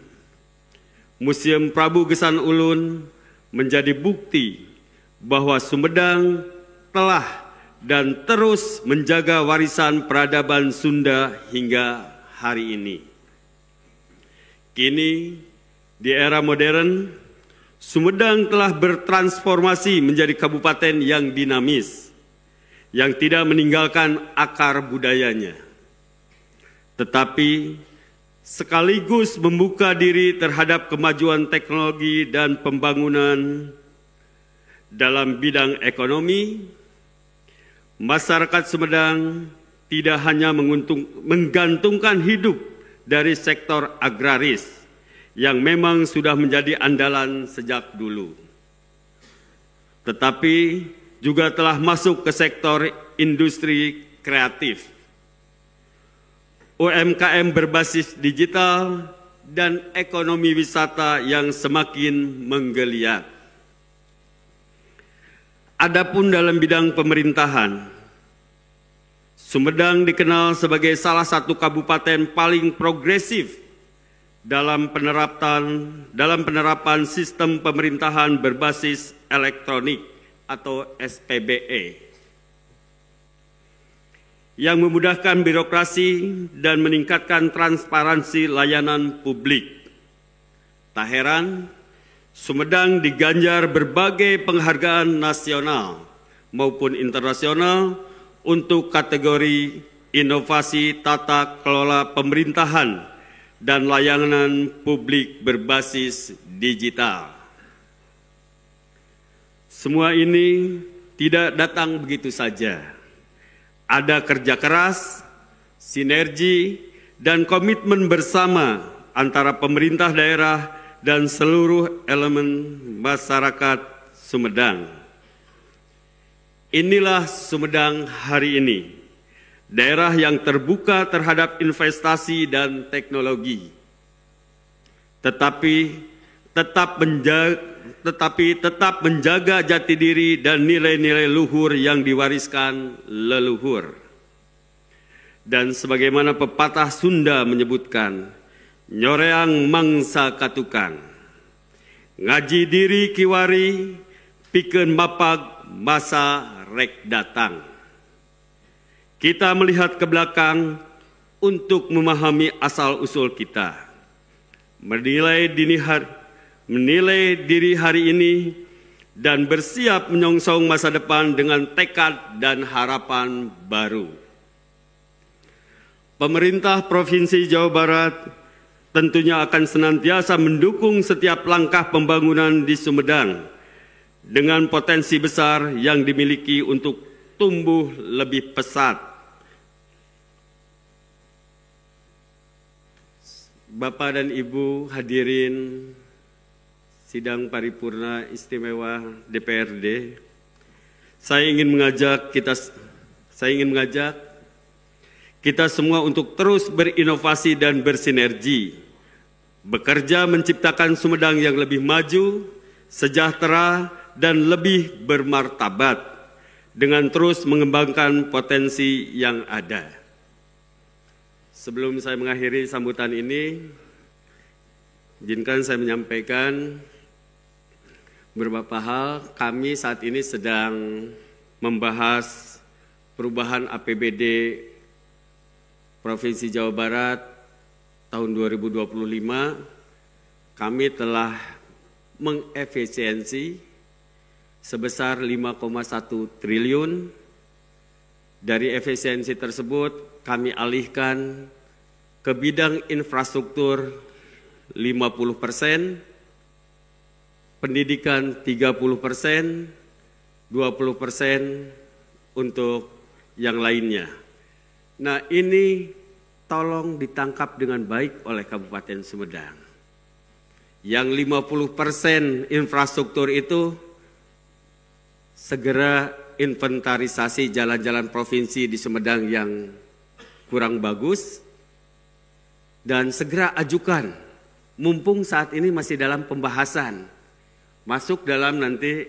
Museum Prabu Gesan Ulun menjadi bukti bahwa Sumedang telah dan terus menjaga warisan peradaban Sunda hingga hari ini. Kini, di era modern, Sumedang telah bertransformasi menjadi kabupaten yang dinamis, yang tidak meninggalkan akar budayanya, tetapi sekaligus membuka diri terhadap kemajuan teknologi dan pembangunan dalam bidang ekonomi. Masyarakat Sumedang tidak hanya menggantungkan hidup dari sektor agraris yang memang sudah menjadi andalan sejak dulu, tetapi juga telah masuk ke sektor industri kreatif, UMKM berbasis digital, dan ekonomi wisata yang semakin menggeliat. Adapun dalam bidang pemerintahan, Sumedang dikenal sebagai salah satu kabupaten paling progresif dalam penerapan sistem pemerintahan berbasis elektronik atau SPBE yang memudahkan birokrasi dan meningkatkan transparansi layanan publik. Tak heran, Sumedang diganjar berbagai penghargaan nasional maupun internasional untuk kategori inovasi tata kelola pemerintahan dan layanan publik berbasis digital. Semua ini tidak datang begitu saja. Ada kerja keras, sinergi, dan komitmen bersama antara pemerintah daerah dan seluruh elemen masyarakat Sumedang. Inilah Sumedang hari ini, daerah yang terbuka terhadap investasi dan teknologi, tetapi tetap menjaga jati diri dan nilai-nilai luhur yang diwariskan leluhur. Dan sebagaimana pepatah Sunda menyebutkan, nyoreang mangsa katukan, ngaji diri kiwari, pikeun mapag masa rek datang. Kita melihat ke belakang untuk memahami asal-usul kita, menilai diri hari ini, dan bersiap menyongsong masa depan dengan tekad dan harapan baru. Pemerintah Provinsi Jawa Barat tentunya akan senantiasa mendukung setiap langkah pembangunan di Sumedang dengan potensi besar yang dimiliki untuk tumbuh lebih pesat. Bapak dan Ibu hadirin sidang paripurna istimewa DPRD, saya ingin mengajak kita semua untuk terus berinovasi dan bersinergi, bekerja menciptakan Sumedang yang lebih maju, sejahtera, dan lebih bermartabat dengan terus mengembangkan potensi yang ada. Sebelum saya mengakhiri sambutan ini, izinkan saya menyampaikan beberapa hal. Kami saat ini sedang membahas perubahan APBD Provinsi Jawa Barat tahun 2025. Kami telah mengefisiensi sebesar 5,1 triliun. Dari efisiensi tersebut kami alihkan ke bidang infrastruktur 50%, pendidikan 30%, 20% untuk yang lainnya. Nah, ini tolong ditangkap dengan baik oleh Kabupaten Sumedang. Yang 50% infrastruktur itu segera inventarisasi jalan-jalan provinsi di Sumedang yang kurang bagus dan segera ajukan, mumpung saat ini masih dalam pembahasan, masuk dalam nanti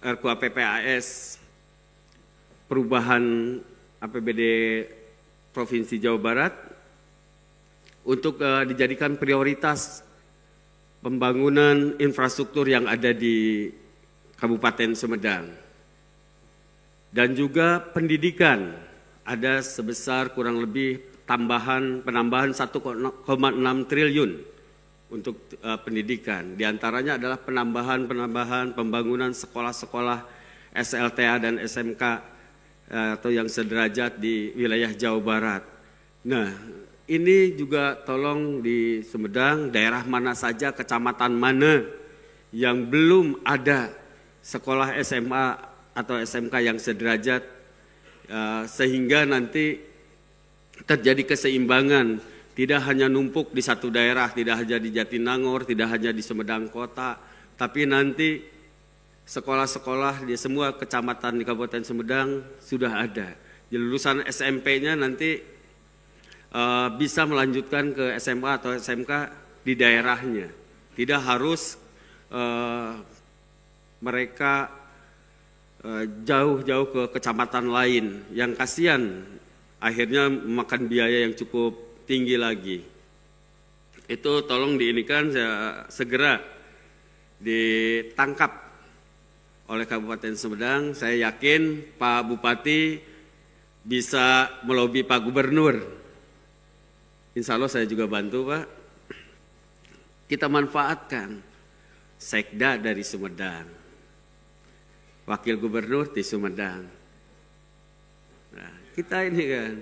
RKUAPPAS perubahan APBD Provinsi Jawa Barat untuk dijadikan prioritas pembangunan infrastruktur yang ada di Kabupaten Sumedang. Dan juga pendidikan ada sebesar kurang lebih penambahan 1,6 triliun untuk pendidikan. Di antaranya adalah penambahan pembangunan sekolah-sekolah SLTA dan SMK atau yang sederajat di wilayah Jawa Barat. Nah, ini juga tolong di Sumedang, daerah mana saja, kecamatan mana yang belum ada sekolah SMA atau SMK yang sederajat, sehingga nanti terjadi keseimbangan, tidak hanya numpuk di satu daerah, tidak hanya di Jatinangor, tidak hanya di Sumedang Kota, tapi nanti sekolah-sekolah di semua kecamatan di Kabupaten Sumedang sudah ada. Di lulusan SMP-nya nanti bisa melanjutkan ke SMA atau SMK di daerahnya. Tidak harus mereka jauh-jauh ke kecamatan lain yang kasihan akhirnya memakan biaya yang cukup tinggi lagi. Itu tolong diinikan segera ditangkap oleh Kabupaten Sumedang. Saya yakin Pak Bupati bisa melobi Pak Gubernur. Insya Allah saya juga bantu, Pak. Kita manfaatkan Sekda dari Sumedang, Wakil Gubernur di Sumedang. Nah, kita ini kan,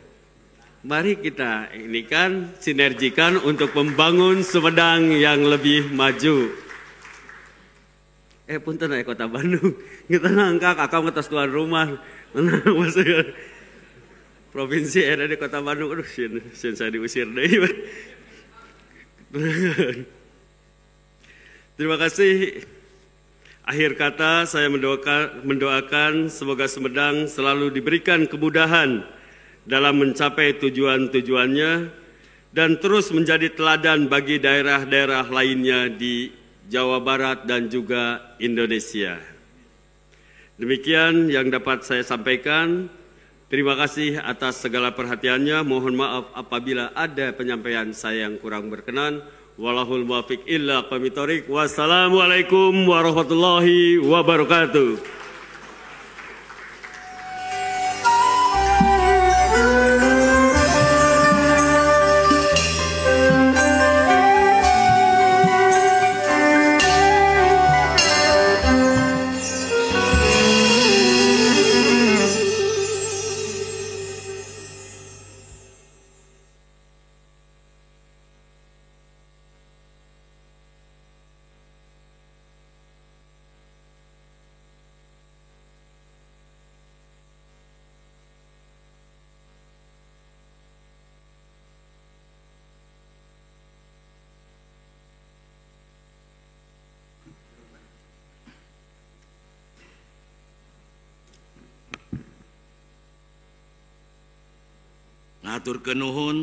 mari kita ini kan sinergikan untuk membangun Sumedang yang lebih maju. punten aya Kota Bandung. Tenang Kak, akang ngetos tuan rumah. Tenang maksudnya. Provinsi ada di Kota Bandung. Aduh, sieun saya diusir deui. Terima kasih. Akhir kata saya mendoakan semoga Sumedang selalu diberikan kemudahan dalam mencapai tujuan-tujuannya dan terus menjadi teladan bagi daerah-daerah lainnya di Jawa Barat dan juga Indonesia. Demikian yang dapat saya sampaikan. Terima kasih atas segala perhatiannya. Mohon maaf apabila ada penyampaian saya yang kurang berkenan. Wallahul muwaffiq illa aqwamit thoriq. Wassalamualaikum warahmatullahi wabarakatuh. Ngaturkeun nuhun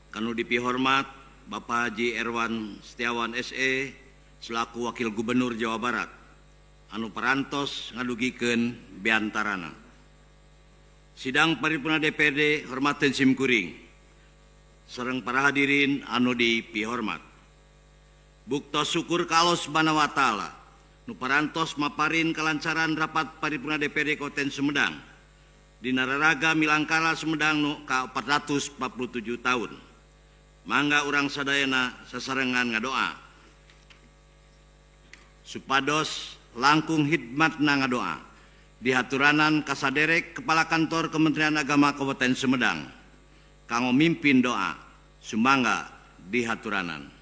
kanu dipihormat Bapak Haji Erwan Setiawan SE selaku Wakil Gubernur Jawa Barat anu parantos ngadugikeun beantarana. Sidang paripurna DPRD hormateun simkuring sareng para hadirin anu dipihormat. Buktos syukur ka Allah Subhanahu wa taala nu parantos maparin kalancaran rapat paripurna DPRD Kabupaten Sumedang dina raraga milangkala Sumedang nu ka 447 tahun. Mangga urang sadayana sasarengan ngadoa supados langkung hidmatna ngadoa dihaturanan kasaderek Kepala Kantor Kementerian Agama Kabupaten Sumedang kanggo mimpin doa sumangga dihaturanan.